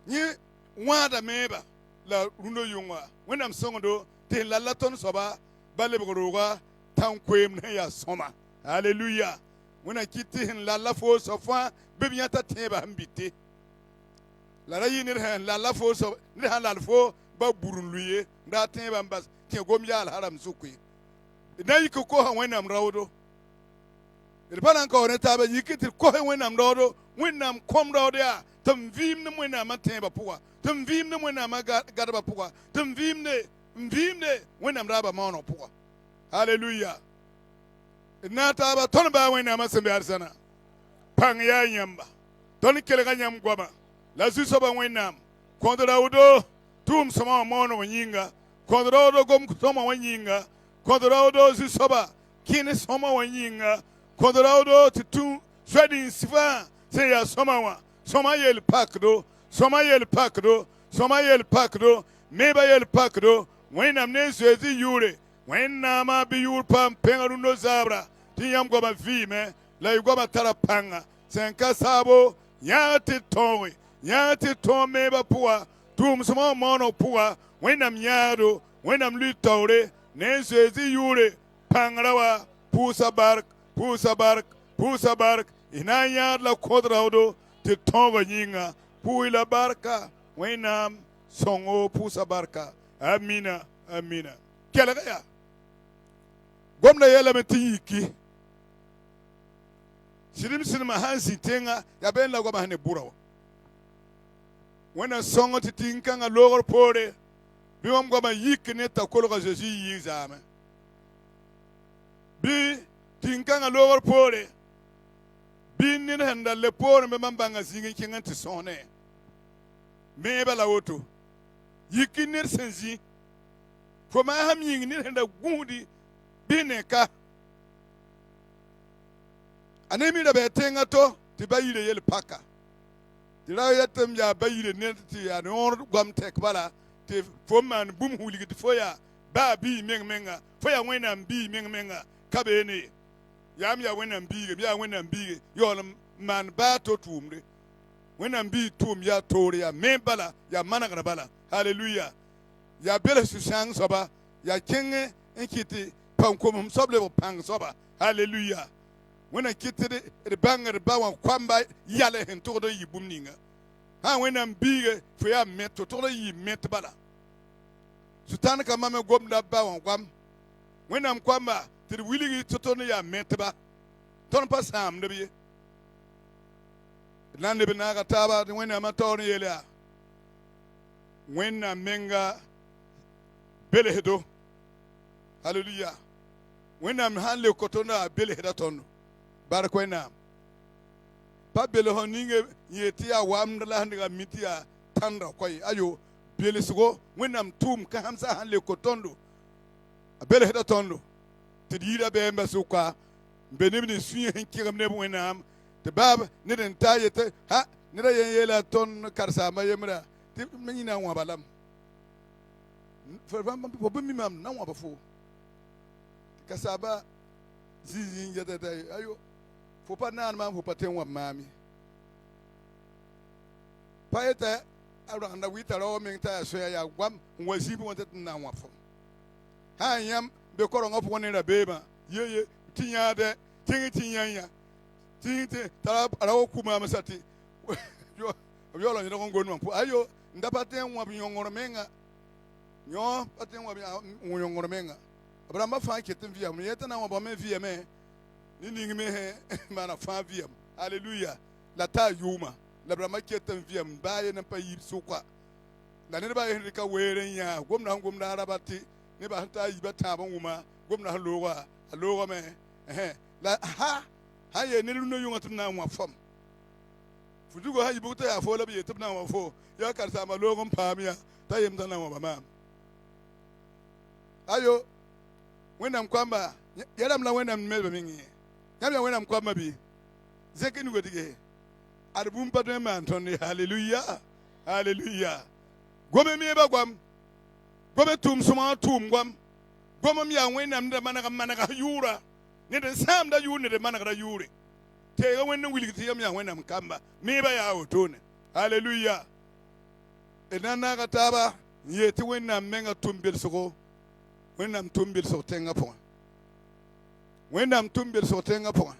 ni wada meba la rundo yunga wenam songo te la la ton so ba lebe roga tan kwem ne ya soma hallelujah wona kiti hin la la fo so fa bebiata teba hambite la rayinir hen la la fo so ni han la fo ba burun luye nda teba mbas ke gom ya al haram sukui dai ko han wenam rawdo irbanan ko ne taba yikiti ko han wenam rawdo wenam kom rawdo ya tam vim ne wenam teba puwa tam vim ne wenam gadaba puwa tam vim ne wenam raba mono puwa hallelujah na taba ton ba wena masembe arsana pang ya nyamba ton kelega nyam gwama la zuso ba wena kondra udo tum sama mono wanyinga kondra udo gom sama wanyinga kondra udo zuso ba kine sama wanyinga kondra udo titu swedi sifa se ya soma yel pakdo meba yel pakdo wena mnezo ezi yure wena ma bi yur pam pengaru no zabra tiyam goma vime la yugoma tarapanga senka sabo nyati tome ba puwa tum sama mono puwa wena mnyado wena mlitore nenso ezi yure pangrawa pusa bark inanya la kodraudo ti tova nyinga puila barka wena songo pusa barka amina kelega ya gomna yela meti yiki Sirim sinima hansi tenga ya ben la goma hane burawa. Wena songo ti tinka nga logor pore. Biwam goma yikne ta kologa Jésus yizame. Bi tinka nga logor pore. Bi nin handa le pore me mambanga zingi kinga ti sone. Me bala woto. Yikinir senzi. Foma ham yingi nir handa gundi bineka. Anemi da betenga to ti bayile yel paka. Ti la yatem ya bayile net ti ya nor gwam tek bala ti foman bum huligi ti foya ba bi menga foya wena bi menga kabene yam ya wena bi ya wena bi yol man ba to tumre wena bi tum ya tore ya me bala ya managara bala hallelujah ya bele su sang soba ya kenge enkiti pankom soble pang soba hallelujah wena kitede de banger bawan kwamba yale hen to do yibum ninga ha wena mbige fo ya meto to do yi met bala sultan ka mame gomda bawan kwam wena kwamba te wiligi to no ya met ba ton pa sam de bi nan de na ga taba wena ma to no yele wena menga bele hedo hallelujah wena hanle ko to na bele heda ton Barkwena. Pabele honinge yetia wamdala ndiga mitia tanda koi ayo bele sugo wenam tum ka hamsa hanle kotondo abele heda tondo tidira be mbasuka benibni suye hinkigam ne wenam te bab ne den tayete ha ne da yela ton karsa mayemra te menina wa balam fam bo mimam na wa bafo kasaba zizi yata ayo faut pas nan man faut pas ten wa mami paeta aranda wita ro men ta so ya gwam wazibi wonte na wa fo ha yam be koro ngop woni ra beba ye tinya de tinya tinte tara arawo kuma masati yo lo ni ngo no ayo ndapa ten wa bi ngoro menga nyo paten wa bi ngoro menga abrama fa ketin via me yeta na wa ba me via me Nini me mana fa viam hallelujah la ta yuma la brama ketan viam baye na pa yibsuka la ne ba hen ka weren ya gomna arabati ne ba ta yiba ta ban wuma gomna lowa me la ha ye ne lu no yunga tuna wa fam fudugo ha yibuta ya fo la bi tuna wa fo ya karsa ma logon pamia ta yim tana wa ba ma ayo wenam kwamba yaram la wenam melba mingi Yamya wena mkwama bi zeke ni godige arbum padwe man tonni hallelujah hallelujah gome mi ba gwam gome tum suma tum gwam gome mi wena mda manaka yura ne den sam da yune de manaka yure te ga wena wiligi yamya wena mkamba mi ba ya otone hallelujah enana ga taba yeti wena menga tumbil soko wena tumbil so tenga po wenam tumbil so tenga po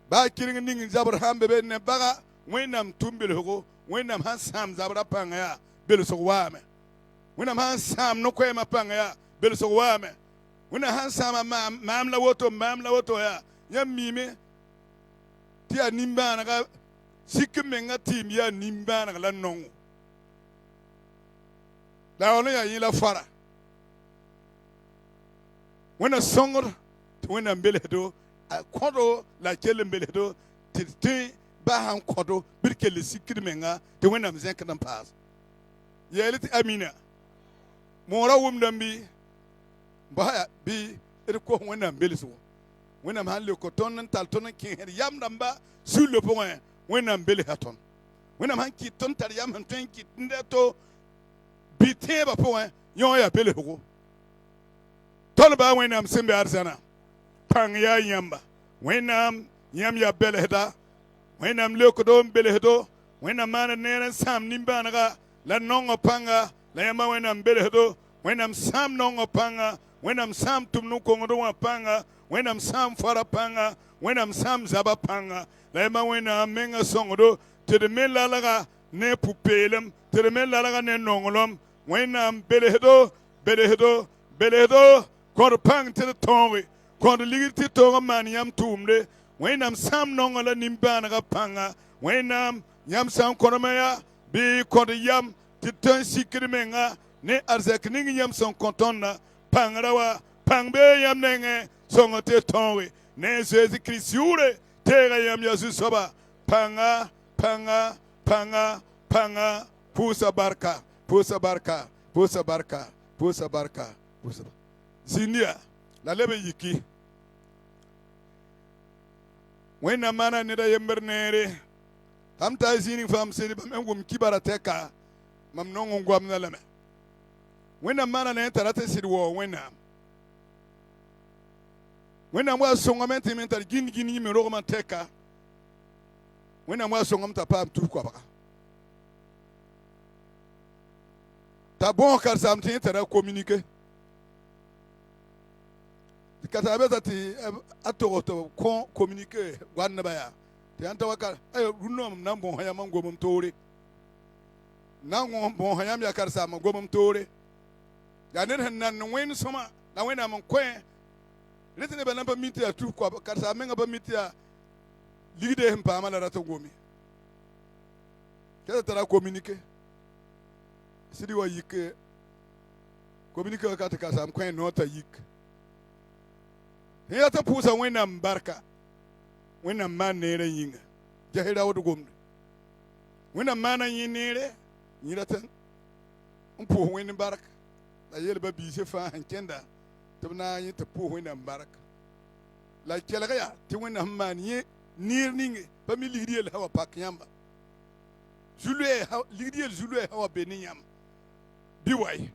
ba kiring ning zabar hambe be ne baga wenam tumbil hogo wenam hansam zabra panga ya bel so wame wenam hansam no ko ma panga ya bel so wame wenam hansam mamla woto ya nyam mime ti animba na ga sikmenga tim ya nimba na la nongo la ono ya yila fara wena songor wena mbeledo kodo la kele mbeledo ti ba han kodo birkele sikirmenga te wena mzenka dan pas yeliti amina mora wum dambi ba bi ko wena mbeleso wena halle ko ton tal ton kin yam damba sur le point wena mbele haton wena man ki ton tar yam han ton ki ndeto bi te ba point yon ya bele ho ton ba wena msembe arzana pang ya yamba wenam yam ya belehda wenam lekodo belehdo wenam mana neren sam nimba naga la nongo panga la yamba wenam belehdo wenam sam nongo panga wenam sam tumnu kongodo wa panga wenam sam fara panga wenam sam zaba panga la yamba wenam menga songodo te de melalaga ne pupelem te de melalaga ne nongolom wenam belehdo kor pang te de tongi kon ligiti to man yam tumde Wẽnnaam sãam nongã la nimbãanegã pãnga wẽnnaam yãmb sã n kõdmaya bɩ kõd yam tɩ tõe n sikd menga ne arzɛk ning yãmb sẽn kõ tõndã pãngrã wa pãng bee yãmb nengẽ sõng tɩ tõoge ne Zeezi Kirist yʋʋre teega yãmb yaa zu-soaba pãnga pãnga pãnga pãnga pʋʋsa barka pʋʋsa barka pʋʋsa barka pʋʋsa barka pʋʋsa zĩndia la leb n yiki wẽnnaam maana neda yembr neere ham taa zĩig fãam sɩd bãmb n wʋm kibara tɛka mam nong n goamda lame wẽnnaam maana ne n tara tɩ sɩd waoo wẽnnaam wẽnnaam wa sõngame tɩ me n tar gĩnd yĩme rogmã tɛka wẽnnaam wa sõngame t'a paam tus koabga t'a bõos karsaam tɩ yẽ tara communiqué tɩ ka beta tɩ a togs tɩ b kõ communiqué goan nebã yaa tɩ yãn ta waka rũnnã m na n bõosa yãmb n gomem toore na n bõosa yãmb yaa karsaam n gomem toore yaa ned sẽn nan wẽnd sõma la wẽnnaam n kõe rẽ tɩ nebã na pa mi tɩ yaa tus koab karsaam mengã pa mi tɩ yaa ligde sẽn paamã la rat n gome kɛta tara communiqué sɩd wa yik communiqué wã ka tɩ karsaam kõe noor t'a yik sẽn yaa tɩ pʋʋsa wẽnnaam barka wẽnnaam maan neerã yĩnga ges raood gomde wẽnnaam maana yẽ neere yẽ rat n pʋʋs wẽnd bark la yelba biise fãa sẽn kẽnda tɩ b na n yẽ tɩ pʋʋs wẽnnaam bark la kelg yaa tɩ wẽnnaam sẽn maan yẽ neer ninge pa mi ligd yel sã wa pak yãmba ligd yel zu-loɛɛ sã wa be ne yãmb bɩ wa ye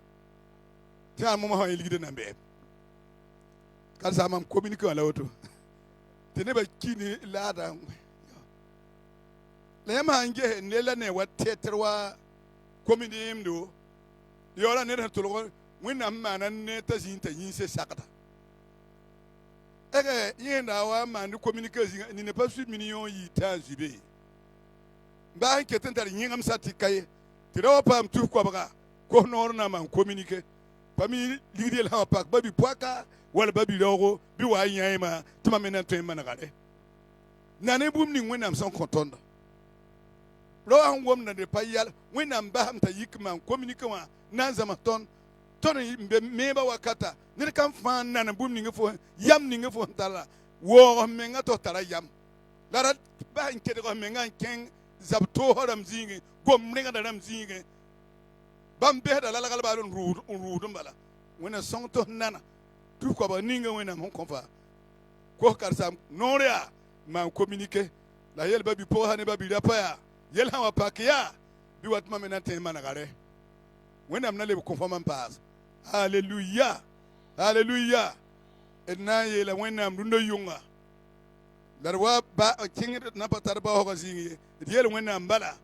tɩ ãn mõma sã yẽ ligda nan-bɛɛb karsaam mam communiqué wã la woto tɩ nebã kini laada la yãmb sã n ges ne la ne wa tɛtr wa komid yẽmdo yaoora ned sẽn tʋlg wẽnnaam sẽn maana ne t'a zĩig t'a yĩnse sagda yẽnda wa n maand communiqué zĩga nina pa sũ million yɩ tãag zĩ-be baa sẽn ket n tar yẽgem sa tɩ ka ye tɩ ra wa paam tus koabga kos noor na n maan communiqué pa mi ligd yel sã wa pak ba bi-poaka wala ba bi-raoogo bɩ wa a yãeemã tɩ mam me na n tõe n manegare na ne bũmb ning wẽnnaam sẽn kõ tõnda ra wa sẽn gomda de pa yɛl wẽnnaam basem t'a yik maan communiqué wã na n zãms tõnd tõnd n be meebã wakata ned kam fãa n nan bũmb ning fo yam ning fo sẽn tara waoogs menga tɩ f tara yam la ra bas n kedgs menga n kẽng zab toosã rãmb zĩigẽ gom rẽgda rãmb zĩigẽ bãmb besda la lagl bal n rʋʋd n bala wẽnna sõng tɩ f nana tus koabg ninga wẽnnaam sẽn kõ fa kos karsaam noor yaa maan communiqué la yel ba bi-pʋgsã ne ba bi-rapã yaa yel sã wa pak yaa bɩ wa tɩ mam me na n tõe n manegare wẽnnaam na leb kõ fãmb n paas halleluya halleluya d na n yeela wẽnnaam rũndã yʋnga la d wa kẽngd na pa tar baoogã zĩig ye d yel wẽnnaam bala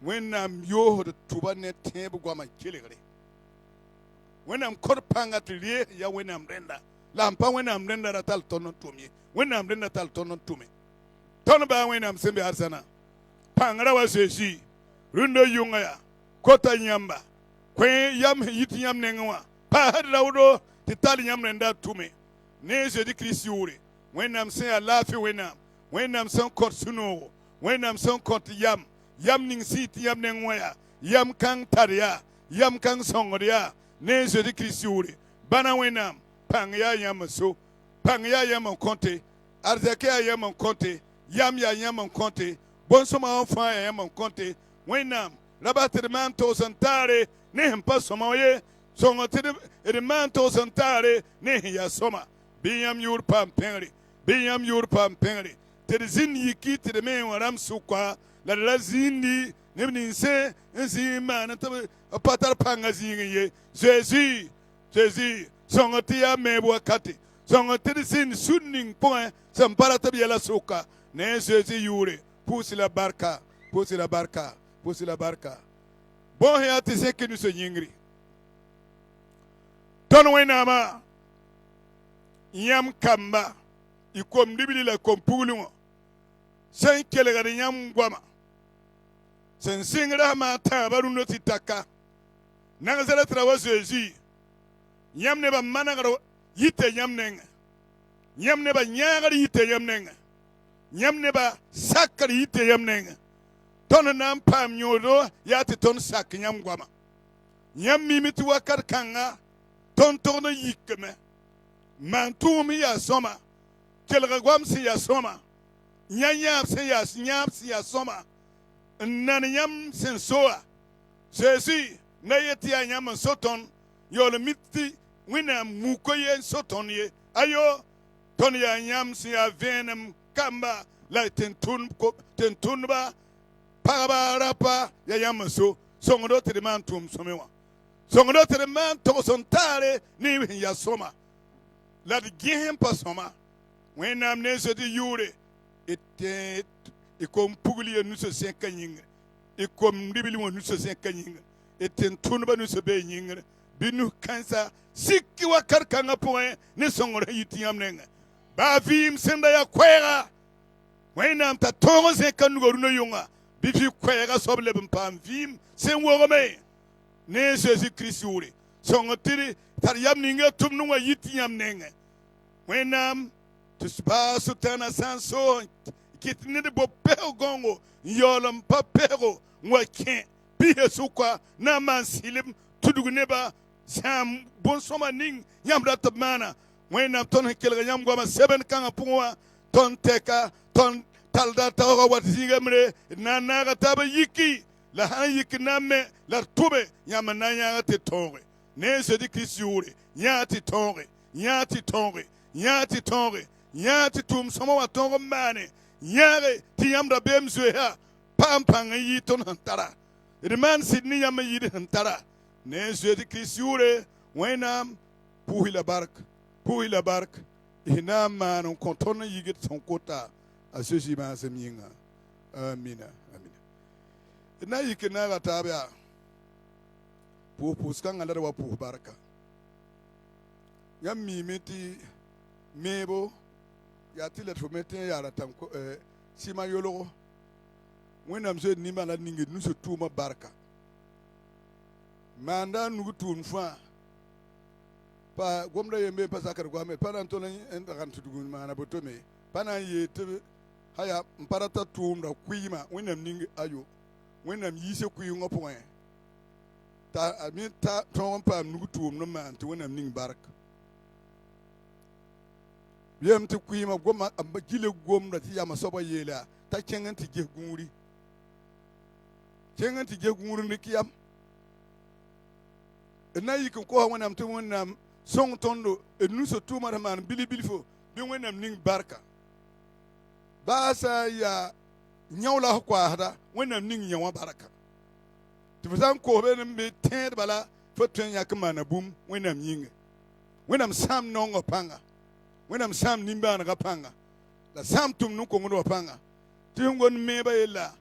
wẽnnaam yoosd tʋba ne tẽeb goamã kelgre wẽnnaam kod pãnga tɩ rees ya wẽnnaam rẽnda la n pa wẽnnaam rẽnda ra tall tõnd n tʋm ye wẽnnaam rẽnda tall tõnd n tʋme tõnd baa wẽnnaam sẽn be arzãna pãngrã wa Zeezi rũndã yʋngã yaa kota yãmba kõ yam sẽn yit yãmb nengẽ wã paasd raoodo tɩ tall yãmb rẽnda a tʋme ne Zeezi Kirist yʋʋre wẽnnaam sẽn yaa laafɩ wẽnnaam sẽn kõt sũ-noogo wẽnnaam sẽn kõt yam ning sẽn yit yãmb nengẽ wã yaa yam kãng tar yaa yam kãng sõngd yaa ne Zeezi Kirist yʋʋre bãna wẽnnaam pãng yaa yãmb n so pãng yaa yãmb n kõte arzɛk yaa yãmb n kõte yam yaa yãmb n kõte bõn-sõma wã fãa yaa yãmb n kõte wẽnnaam ra bas tɩ d maan togs n taare ne sẽn pa sõma ye sõng tɩ d maan togs n taare ne sẽn yaa sõma bɩ yãmb yʋʋr paam pẽngre bɩ yãmb yʋʋr paam pẽngre tɩ d zĩnd yiki tɩ d me wã rãmb sʋka la d ra zĩndi neb ninse n zĩig maan tɩ b pa tar pãngã zĩig n ye Zeezi sõng tɩ yaa meeb wakate sõng tɩ d zĩnd sũd ning pʋgẽ sẽn pa ra tɩ b yɛla sʋka ne Zeezi yʋʋre pʋʋs la barka pʋʋs la barka pʋʋs la barka bõos yaa tɩ zẽk nusã yĩngri tõnd wẽnnaamã yãmb kamba y kom libli la kom pugli wã sẽn kelgd yãmb goama sẽn sɩng rasmã tãabã rũndã tɩ taka Nazaret ra wa Zeezi yãmb nebã manegr yita yãmb nengẽ Yam neba nyaga yite yam nenga. Yam neba sakari yite yam nenga. Ton nam pam nyodo yati ton sak yam gwama. Yam mimiti wakar kanga ton tourne yikme. Mantoumi ya soma. Kelga gwam si ya soma. Nyanyam si ya soma. Nan yam sen soa. Sesi na yeti ya nyam soton. Yole miti wina mukoye soton ye. Ayo ton ya nyam si ya venem kamba la tentunba paraba rapa ya yam so. Songodo te de man tum somewa. Songodo te de man to sontare ni ya soma. La de gehen pa soma. When am nese di yure it kom pugli nu se sen kanying. It kom ribili nu se sen kanying. It tentunba nu se be nying. Binu kansa sikki wa karkanga point ne songoro yitiyam nenga. Ba vim senda ya kwera. When am ta tongo se kanugo no yunga. Bifi kwera soble pam vim sen wogome. Ne Jésus Christ uri. Songotiri tar yam ninga tum no yitiyam nenga. When am to spa sutana sanso kitni de bopeo gongo yolam papero ngwa ken bihe sukwa na man silim tudugu neba sam bon soma ning yamra tabmana when am ton kelga yam goma 7 kanga puwa ton teka ton talda tawa wat zigamre na naga taba yiki la han yiki namme la tube yamana yaga te tore ne se di kisuri yati tore yati tore yati tore yati tum sama wa tongo mane yare ti yamra bemzwe ha pampanga yiton hantara man sidni yama yidi hantara ne zedi kisure wenam puhila bark ina man kontona yigit son kota asoji ma semyinga amina na yikina gatabya pupus kan andara wa puh barka yam mimeti mebo ya tilet fo meten yara tam ko sima yolo wenam se ni mala ningi nusu tuma barka manda nugu tun fa pa gomda yembe pa sakar gwame pana to na enda kan tudugu mana botome pana yete haya mparata tumda kuima wenam ningi ayo wenam yise kuyi ngopo ta ami ta ton pa nugu tum no man to wenam ningi barka yem ti kuima goma amba gile gomda ti yama soba yela ta kengan ti je gunguri ni kiyam na yikin ko wanam ti wonam song tondo enu so tuma man bili fo bi wonam ning barka basa ya nyawla ko hada wonam ning nyawa barka ti fasan ko be ne ten bala fo tun yakma na bum wonam yinga wonam sam nongo panga wenam sam nimba na kapanga la sam tum nu ko ngodo panga tingon meba yela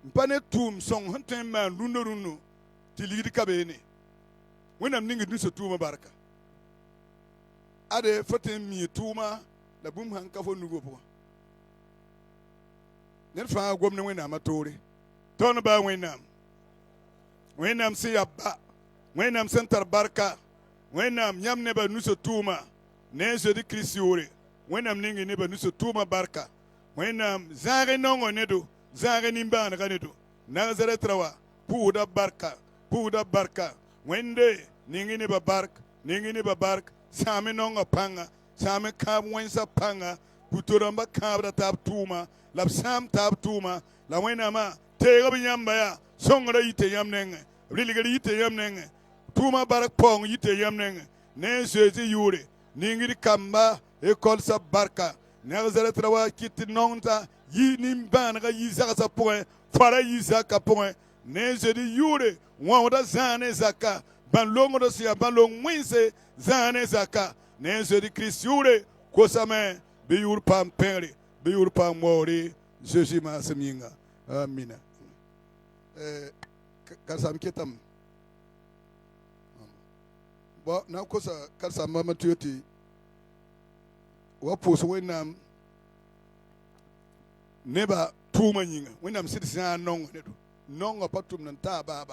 mpane tum song hanten man runo tilidi kabene wenam ningi duso tuma barka ade faten mi tuma la bum han kafo nugo po nen fa gomne wenam atori ton ba wenam si abba wenam sentar barka wenam nyamne ba nuso tuma ne Jésus Christ yore wenam ningi ne ba nuso tuma barka wenam zare nongo nedo zare nimba na ganedo Nazareth rawa puda barka wende ningi ne ba bark same nongo panga same kab wensa panga puturamba kabra tab tuma lab sam tab tuma la wenama tego binyamba ya songra yite yamnenge riligari yite yamnenge tuma barak pong yite yamnenge ne Jésus yore ningiri kamba ekol sa barka Nazareth rawa kiti nonta yi nimban ga yi zaka point fara yi zaka point ne Jésus yure wanda zane zaka ban longo do sia ban long mwinse zane zaka ne Jésus Christ yure kosame be yur pam pere be yur pam mori Jésus ma seminga amina kasam ketam bo na kosa kasam mama tuyoti wa poso wenam neba tuma nyinga wenam citizen nongo nedo nongo patum nan ta ba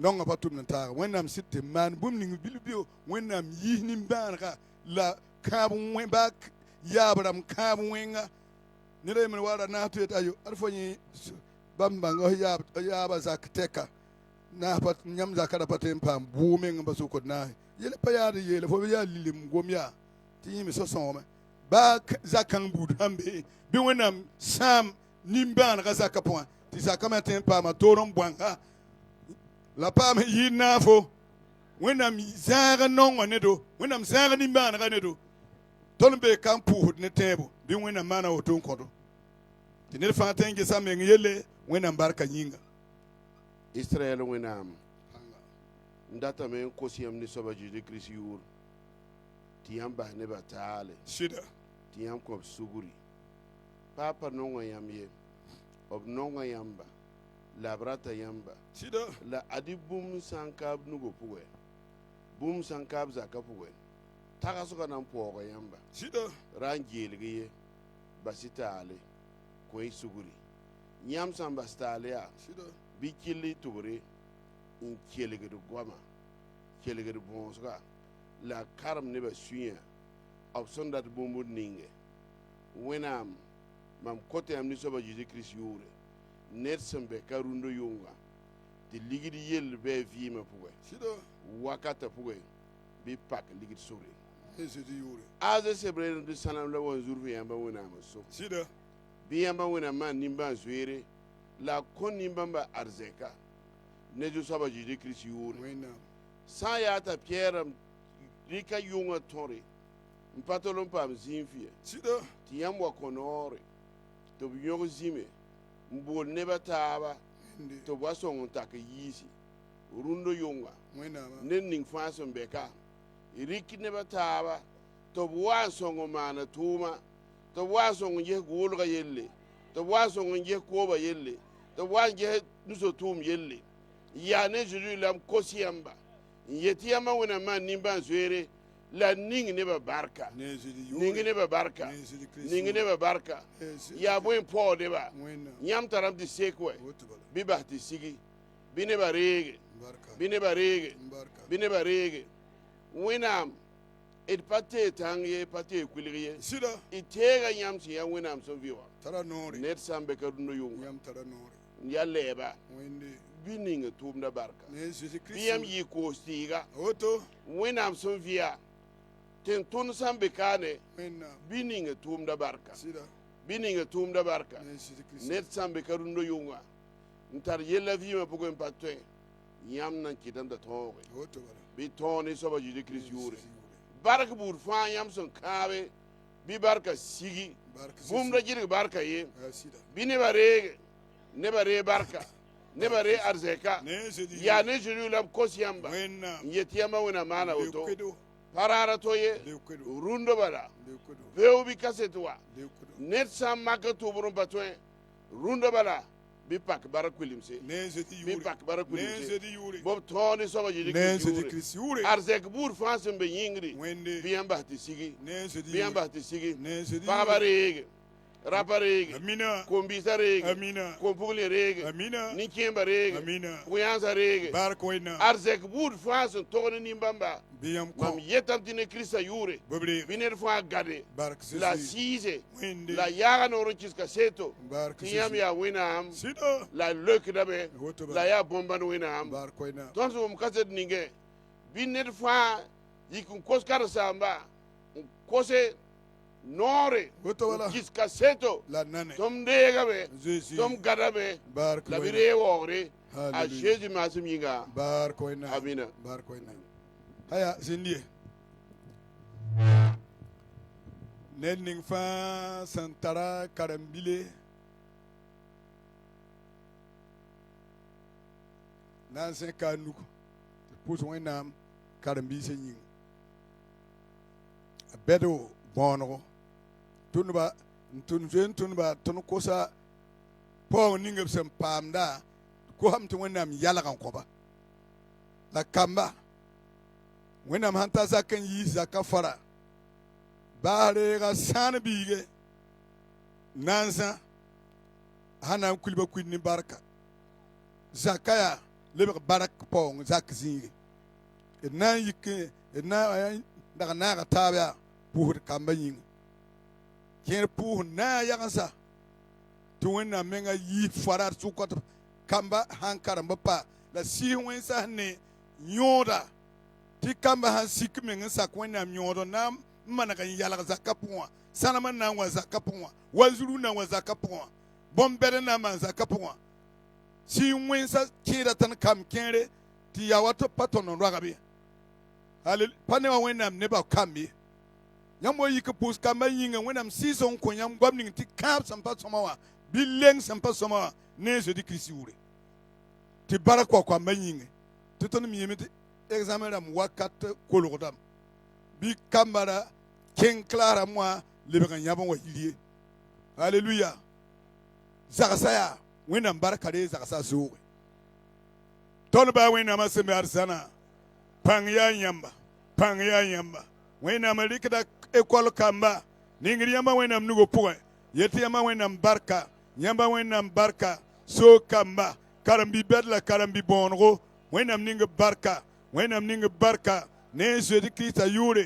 non pa tum nta wẽnnaam sɩd tɩ maan bũmb ning bilbio wẽnnaam yiis nimbãanegã la kãab wẽ ba yaab rãmb kãab wẽnga ned a yembre wara naas tɩ ayo ad fo yẽ bãmb bãng yaaba zak tɛka naas pa yãmb zakã ra pa tɩ n paam bʋʋ meng n pa sokd naase yel pa yaad yeele fo yaa lilem gom yaa tɩ yẽ me so-sõome baa zakãng buud sãn be bɩ wẽnnaam sãam nimbãanegã zakã pʋgã tɩ zakã me tɩ n paama toor n bõanga la paam yɩɩd naafo wẽnnaam zãag n nongã nedo wẽnnaam zãag nimbãanegã nedo tõnd n bee ka n pʋʋsd ne tẽebo bɩ wẽnnaam maana woto n kõdo tɩ ned fãa tẽ n gesã meng yelle wẽnnaam barka yĩnga Israël wẽnnaam n datame n kos yãmb ne soaba Zeezi Kirist yʋʋr tɩ yãmb bas nebã taale sɩda tɩ yãmb kõ b sugri paa pa nongã yãmb ye b nongã yãmba la b rata yãmba sɩda la adi bũmb sã n ka b nugo pʋgẽ bũmb sã n ka b zakã pʋgẽ tagsgã na n paooga yãmba sɩda ra n geelg ye bas-y taale kõ-y sugri yãmb sã n bas taale yaa sɩda bɩ kell y tʋbre n kelgd goama kelgd bõosga la karem nebã sũyã b sẽn dat bũmbd ninge wẽnnaam mam kot yãmb ne soaba Zeezi Kirist yʋʋre ned sẽn be ka rũndã yʋnga tɩ ligd yell bɩ a vɩɩmã pʋgẽ sɩda wakatã pʋgẽ bɩ pak ligd sore ne Zeezi yʋʋre aza sebrẽer tɩ sãnem la wan zurf yãmba wẽnnaam n so sɩda bɩ yãmba wẽnnaam maan nimbãan zoeere la a kõ nimbãmbã arzɛka ne zu-soaba Zeezi Kirist yʋʋre wẽnnaam sã n yaa t'a pɛɛrame rɩka yʋngã tõre n pa tol n paam zĩig fɩa sɩda tɩ yãmb wa kõ noore tɩ b yõg zĩme n bool nebã taaba tɩ b wa sõng n tak yiisi rũndã yʋnga wẽnnaamã ned ning fãa sẽn bɛ ka rɩk nebã taaba tɩ b wa n sõng n maana tʋʋma tɩ b wa n sõng n ges goolgã yelle tɩ b wa n sõng n ges koobã yelle tɩ b wa n ges nuso-tʋʋm yelle yaa ne Zerusalem kos yãmba n yet yãmba wẽnnaam maan nimbãan zoeere la ning nebã barka ne Zeezi ning yʋʋre nebã barka ne Zeezi Kirist ning nebã barka yaa bõe n paoo nebã wẽnnaam yãmb tarame tɩ sek wɛ woto bala bɩ bas tɩ sigi bɩ nebã reege barka bɩ nebã reege barka bɩ nebã reege wẽnnaam d pa tee tãng ye pa tee kulg ye sɩda y teega yãmb sẽn yaa wẽnnaam sẽn vɩ wã tara noore ned sã n be ka rũndã yʋnga yãmb tara noore n yaa lɛɛba wẽnde bɩ ning n tʋʋmda barka ne Zeezi bɩ Kirist yãmb yɩ koos tɩɩga woto wẽnnaam sẽn vɩa tɩ n tõnd sã n be kaane wẽnnaam bɩ ning n tʋʋmda barka sɩda bɩ ning n tʋʋmda barka ne Zeezi Kirist ned sã n be ka rũndã yʋnga n tar yella vɩɩmã pʋgẽ n pa tõe yãmb nan kɩt n da tõoge woto bala bɩ tõog ne soaba Zeezi Kirist yʋʋre Zeezi yʋʋre bark buud fãa yãmb sẽn kãabe bɩ barka sigi barka bũmb da gɩdg barka ye sɩda bɩ nebã reege nebã ree barka nebã ree arzɛka ne Zeezi yaa ne Zerusalem kos yãmba wẽnnaam n yet yãmba wẽna maana woto leukedo pa raara to ye leukedo rũndã bala leukedo beoog bɩ kaset wa leukedo ned sã n mak n tʋbr n pa tõe rũndã bala bɩ pak bark kʋɩlemse ne Zeezi bɩ yʋʋre pak bark ne kʋɩlemse Zeezi yʋʋre bob tõog ne soaba Zeezi ne Kirist Zeezi yʋʋre Kirist yʋʋre arzɛk buud fãa sẽn be yĩngri wẽnde bɩ yãmb bas tɩ sigi ne Zeezi bɩ yãmb yʋʋre bas tɩ sigi ne Zeezi pagba yʋʋre reege rapa reege amina kom-biisã reege amina kom-puglẽ reege amina nin-kẽembã reege amina pʋ-yãnsã reege barka wẽnnaam arzɛk buud fãa sẽn tog ne nin-bãmba bɩ yãmb mam kõ yetame tɩ ne Kiristã yʋʋre b reege bɩ ned fãa gade barka la Zeezi siise wẽnde la yaaga noor n kɩs kaseto barka tɩ yãmb Zeezi yaa wẽnnaam sɩda la leokdame woto la bala yaa bõmban wẽnnaam barka wẽnnaam tõnd sẽn wʋm kaset ningẽ bɩ ned fãa yik n kos karen-saamba n kose noore woto n bala kɩs kaseto la nane tõm deegame Zeezi tõm gadame barka la bɩ wẽnnaam ree waoogre a Hallelujah. Zeezi maasem yĩnga barka wẽnnaam amina barka wẽnnaam haya zĩndie ned ning fãa sẽn tara karen-bile na n sẽn ka a nug tɩ pʋs wẽnnaam karen-biisã yĩng a bɛdo bõonego tʋnba n tʋn zoe n tʋnba tõnd kosa paoong ning b sẽn paamda kosam tɩ wẽnnaam yalg n kõba la kamba wẽnnaam sãn ta zak n yiis zakã fara baas reega sãan biige na n zã sã na n kulba kuil ne barka zakã yaa lebg barak paong zak zĩige d na n yik d na dag naaga taab yaa pʋʋsd kamba yĩng kẽer pʋʋs na n yagensa tɩ wẽnnaam menga yiib fara d sʋka tɩ kamba sãn karem pa la siis wẽnsa sẽn ne yõoda tɩ kamba sãn sik meng n sak wẽnnaam yõodo na n maneg n yalg zakã pʋgã sãnem n na n wa zakã pʋgã wa zuru n na n wa zakã pʋgã bõn-bɛd n na n maan zakã pʋgã siis wẽnsa kẽeda tẽn kam kẽere tɩ ya wa tɩ pa tõnd n roaga be pa ne wa wẽnnaam nebã kam ye yãmb wa yik pʋʋs kambã yĩnga wẽnnaam sɩɩsg n kõ yãmb goam ning tɩ kãab sẽn pa sõma wã bɩ leng sẽn pa sõma wã ne a Zezi Kirist yʋʋre tɩ bark wa kambã yĩnge tɩ tõnd m yɩme tɩ examen rãmb wakat kolgdame bɩ kambã ra kẽng claas rãmb wã lebg n yãb n wa yir ye halleluya zagsa yaa wẽnnaam barka re zagsa zooge tõnd baa wẽnnaamã sẽn be arzãna pãng yaa yãmba pãng yaa yãmba wẽnnaam rɩkda école kamba ningd yãmba wẽnnaam nugo pʋgẽ yet yãmba wẽnnaam barka yãmba wẽnnaam barka soog kamba karen-bi bɛd la karen-bi bõonego wẽnnaam ning barka wẽnnaam ning barka ne a Zezi Kiristã yʋʋre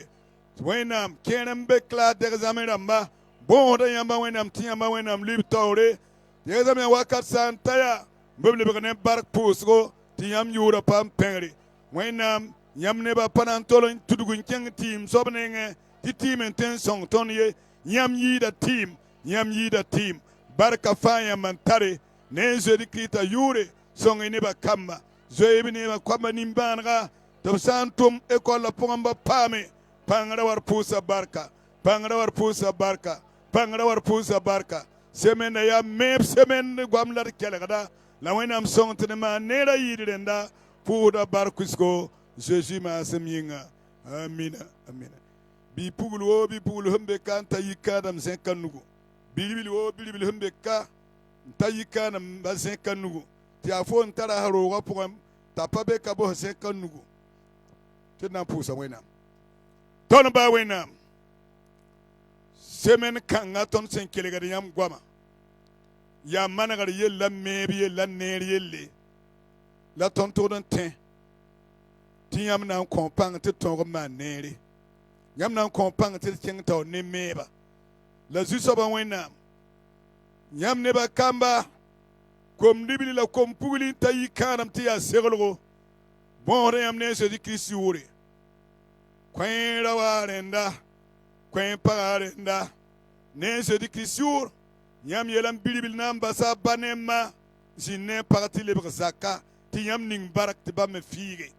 wẽnnaam kẽer n be claas dɛgzame rãmba bõosda yãmba wẽnnaam tɩ yãmba wẽnnaam lib taoore dɛgzame wakat sã n ta yaa b b lebg ne bark pʋʋsgo tɩ yãmb yʋʋra pa n pẽngre wẽnnaam yãmb nebã pa na n tol n tudg n kẽng tɩɩm soab nengẽ tɩ tɩɩm n tõe n sõng tõnd ye yãmb yiida tɩɩm yãmb yiida tɩɩm barka fãa yãmb n tare ne a Zezi Kiristã yʋʋre sõng y nebã kamba zoeeb nebã kamba nimbãanega tɩ b sã n tʋm école pʋgẽ ba paame pãngrã war pʋʋsa barka pãngrã war pʋʋsa barka pãngrã war pʋʋsa barka semenda yaa meeb semend goam la d kelgda la wẽnnaam sõng tɩ d maan neera yɩɩd rẽnda pʋʋsda barkusgo Zeezi maasem yĩnga amina amina bi-pugl wo bi-pugl sẽn be ka n ta yik-kãadam zẽka nugu bilbil wo bilbil sẽn be ka n ta yik-kãadam ba zẽka nugu tɩ yaa fo n tara a roogã pʋgẽ t'a pa be ka bos zẽka nugu tɩ d na n pʋʋsa wẽnnaam tõnd baa wẽnnaam semen kãngã tõnd sẽn kelgd yãmb goama yaa manegr yella meeb yella neer yelle la tõnd tʋgd n tẽ tɩ yãmb na n kõ pãng tɩ tõog n maan neere yãmb na n kõ pãng tɩ d kẽng taoor ne meeba la zu-soabã wẽnnaam yãmb nebã kamba kom libli la kom pugli n ta yi kãadem tɩ yaa seglgo bõosda yãmb ne a Zezi Kirist yʋʋre kõeera wa rẽnda kõe pagã rẽnda ne a Zezi Kirist yʋʋr yãmb yɛla n bilbil na n basa a ba ne ma zĩnd ne a pag tɩ lebg zaka tɩ yãmb ning bark tɩ ba me fiige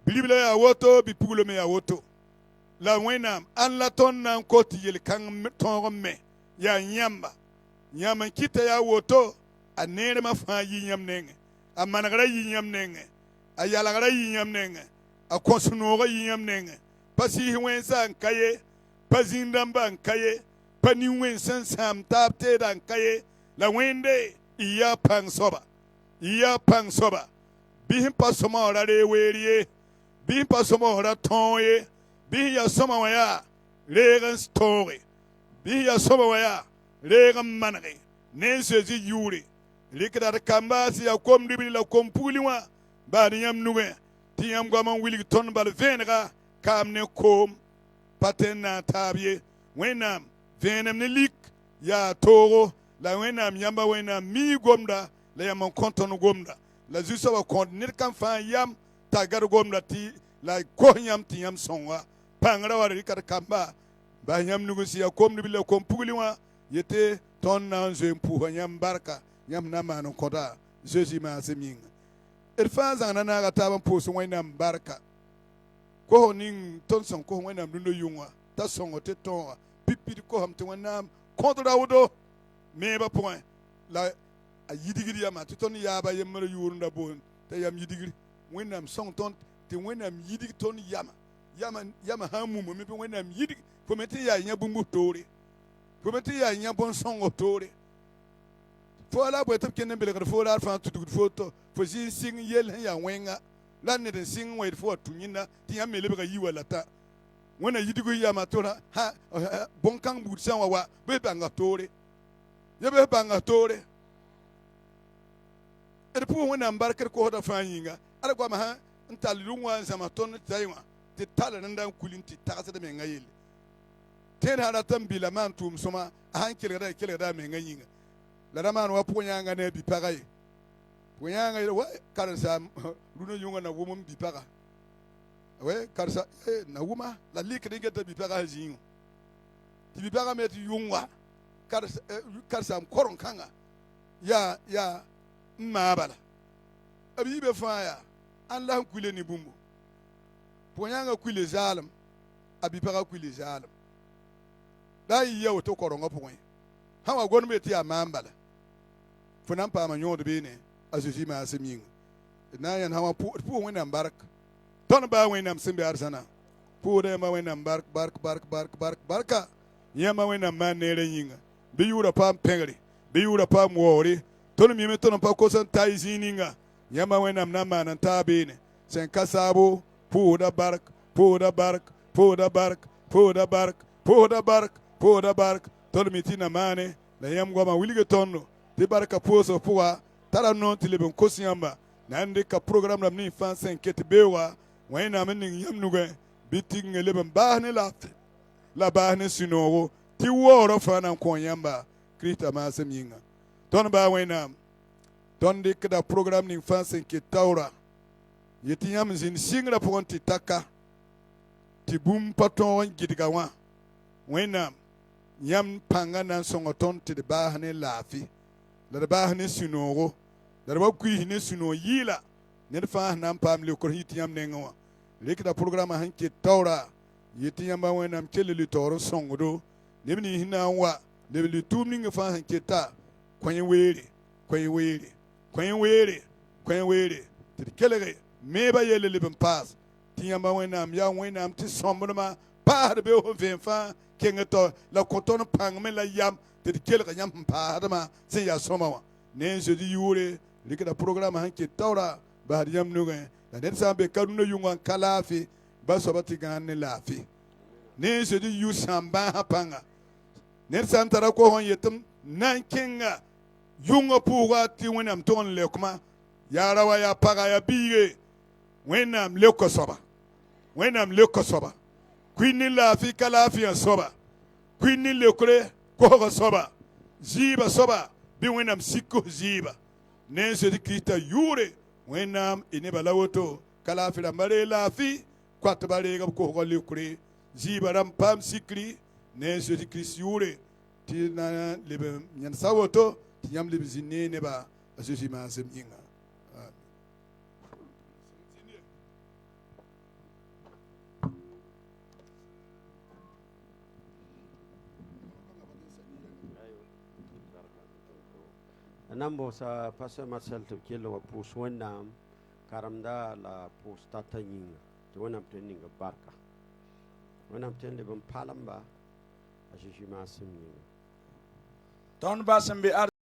bilbla yaa woto bi-puglo me yaa woto la wẽnnaam ãn la tõnd na n kot tɩ yel-kãng tõog n me yaa yãmba yãmb n kɩta yaa woto a neermã fãa yi yãmb nengẽ a manegrã yi yãmb nengẽ a yalgrã yi yãmb nengẽ a kõs-noogã yi yãmb nengẽ pa siis wẽnsã n ka ye pa zĩn-dãmbã n ka ye pa nin-wẽns sẽn sãam taab teedã n ka ye la wẽnde y yaa pãng soaba y yaa pãng soaba bɩ sẽn pa sõma wã ra ree weer ye bɩ sẽn pa sõma wã ra tõog ye bɩ sẽn yaa sõma wã yaa reeg n tõoge bɩ sẽn yaa sõma wã yaa reeg n manege ne a Zezi yʋʋre rɩkda d kamba sẽn yaa kom-ribli la kom-pugli wã baad yãmb nugẽ tɩ yãmb goam n wilg tõnd bal vẽenega kaam ne koom pa tɩ n na n taab ye wẽnnaam vẽenem ne lik yaa toogo la wẽnnaam yãmba wẽnnaam mii gomda la yãmb n kõ tõnd gomda la zu-soabã kõod ned kãn fãa yam t'a gad gomda tɩ la kos yãmb tɩ yãmb sõnga pãngrã wa rɩka d kamba bas yãmb nug sẽn yaa kom-ribli la kom-pugli wã yetɩ tõnd na n zoe n pʋʋsa yãmb barka yãmb na n maan n kõda Zeezi maasem yĩnga d fãa zãgna naaga taab n pʋʋs wẽnnaam barka kos ning tõnd sẽn kos wẽnnaam rũndã yʋngã t'a sõngo tɩ tõoga pid kosam tɩ wẽnnaam kõd raoodo meebã pʋgẽ la a yidgd yamã tɩ tõnd yaaba yembr yʋʋrendã boon t'a yam yidgr wẽnnaam sõng tõnd tɩ wẽnnaam yidg tõnd yama sã n mumame bɩ wẽnnaam yidg fo me tɩ yaa yã bũmb toore fo me tɩ yaa yã bõn-sõngo toore fo la bõe tɩ b kẽnd n belgd fo raar fãa tutgd fo zɩɩn sɩng yell sẽn yaa wẽnga la ned n sɩng wẽed fo wa tũ yĩnda tɩ yãmb me lebga yi wa la ta wẽnna yidg yama tɩ bõn-kãng buud sã n wa bɩ bãnga toore ya bɩ bãnga toore er pu wona barkar ko da fanyinga ara kwa ma ha ntal lunwa sama ton taywa ti tala ndan kulinti takasa da men ngayel ten hada tambila man tum soma han kele da men ngayinga la da man wa pu nyanga ne bi pagaye pu nyanga wa karsa runo yunga na wumum bi paga we karsa na wuma la likri geta bi paga jingu ti bi paga met yungwa karsa koron kanga ya mabala abi be faya an la kule ni bumbu ponyanga kule zalam abi paga kule zalam da yiya to korongo poin hawa gon beti amambala funan pa ma nyodo be ne azuzi ma asemin na yan hawa pu wena bark ton ba wena msimbe arsana pu de ma wena barka yema wena man ne renyinga bi yura pam pengri bi yura pam wori ton mi meton pa ko san taizininga yama wena na manan tabine sen kasabo pu da bark ton mi tina mane la yam goma wilige tonno ti barka poso puwa tara non ti leben kosiyamba nande ka programme lam ni fan sen ket bewa wayna men yam nuge biting leben bahne la bahne sinowo ti woro fana ko yamba krista ma seminga ton ba wayna ton de kada programme ni fan sen ket tawra yeti yam zin singra ponti taka ti bum paton gidiga wa wayna yam panga nan songoton ti de bahne lafi la bahne sinowo da ba ku hine suno yila ne fa nan pam le ko hiti yam ne ngawa le kada programme han ke tawra yeti yam ba wayna am kelli toro songodo ne ni hina wa ne li tumni nga fa han ke ta kwen were ti kelere me ba yele le ben pass ti yam ba wayna am ya wayna am ti sombo ma pa de be ho ven fa kengato la koton pang me la yam ti kelere yam pa ma se ya somawa ne je di yure likita programme hanke tawra ba yam nuga da den sambe kaduna yungan kalafi ba so bati ganne lafi ne je di yu samba hapanga ne santara ko hon yetum nan kinga yunga puga ti wenam ton le kuma ya rawa ya paga ya biye wenam le ko soba kwini lafi kalafi ya soba kwini le kure ko soba ziba soba bi wenam sikko ziba ne se krista yure wenam ine balawoto kala fira mare lafi kwat bare ga ko ko lekure zibaram pam sikri ne se krista yure ti na lebe nyan sawoto ti yam lebe zinne ne ba asusi ma sem inga Nambo sa Pastor Marcel to kilo pus wenam karamda la pus tatanying to wenam training barka wenam training palamba ashishi masim ton basambe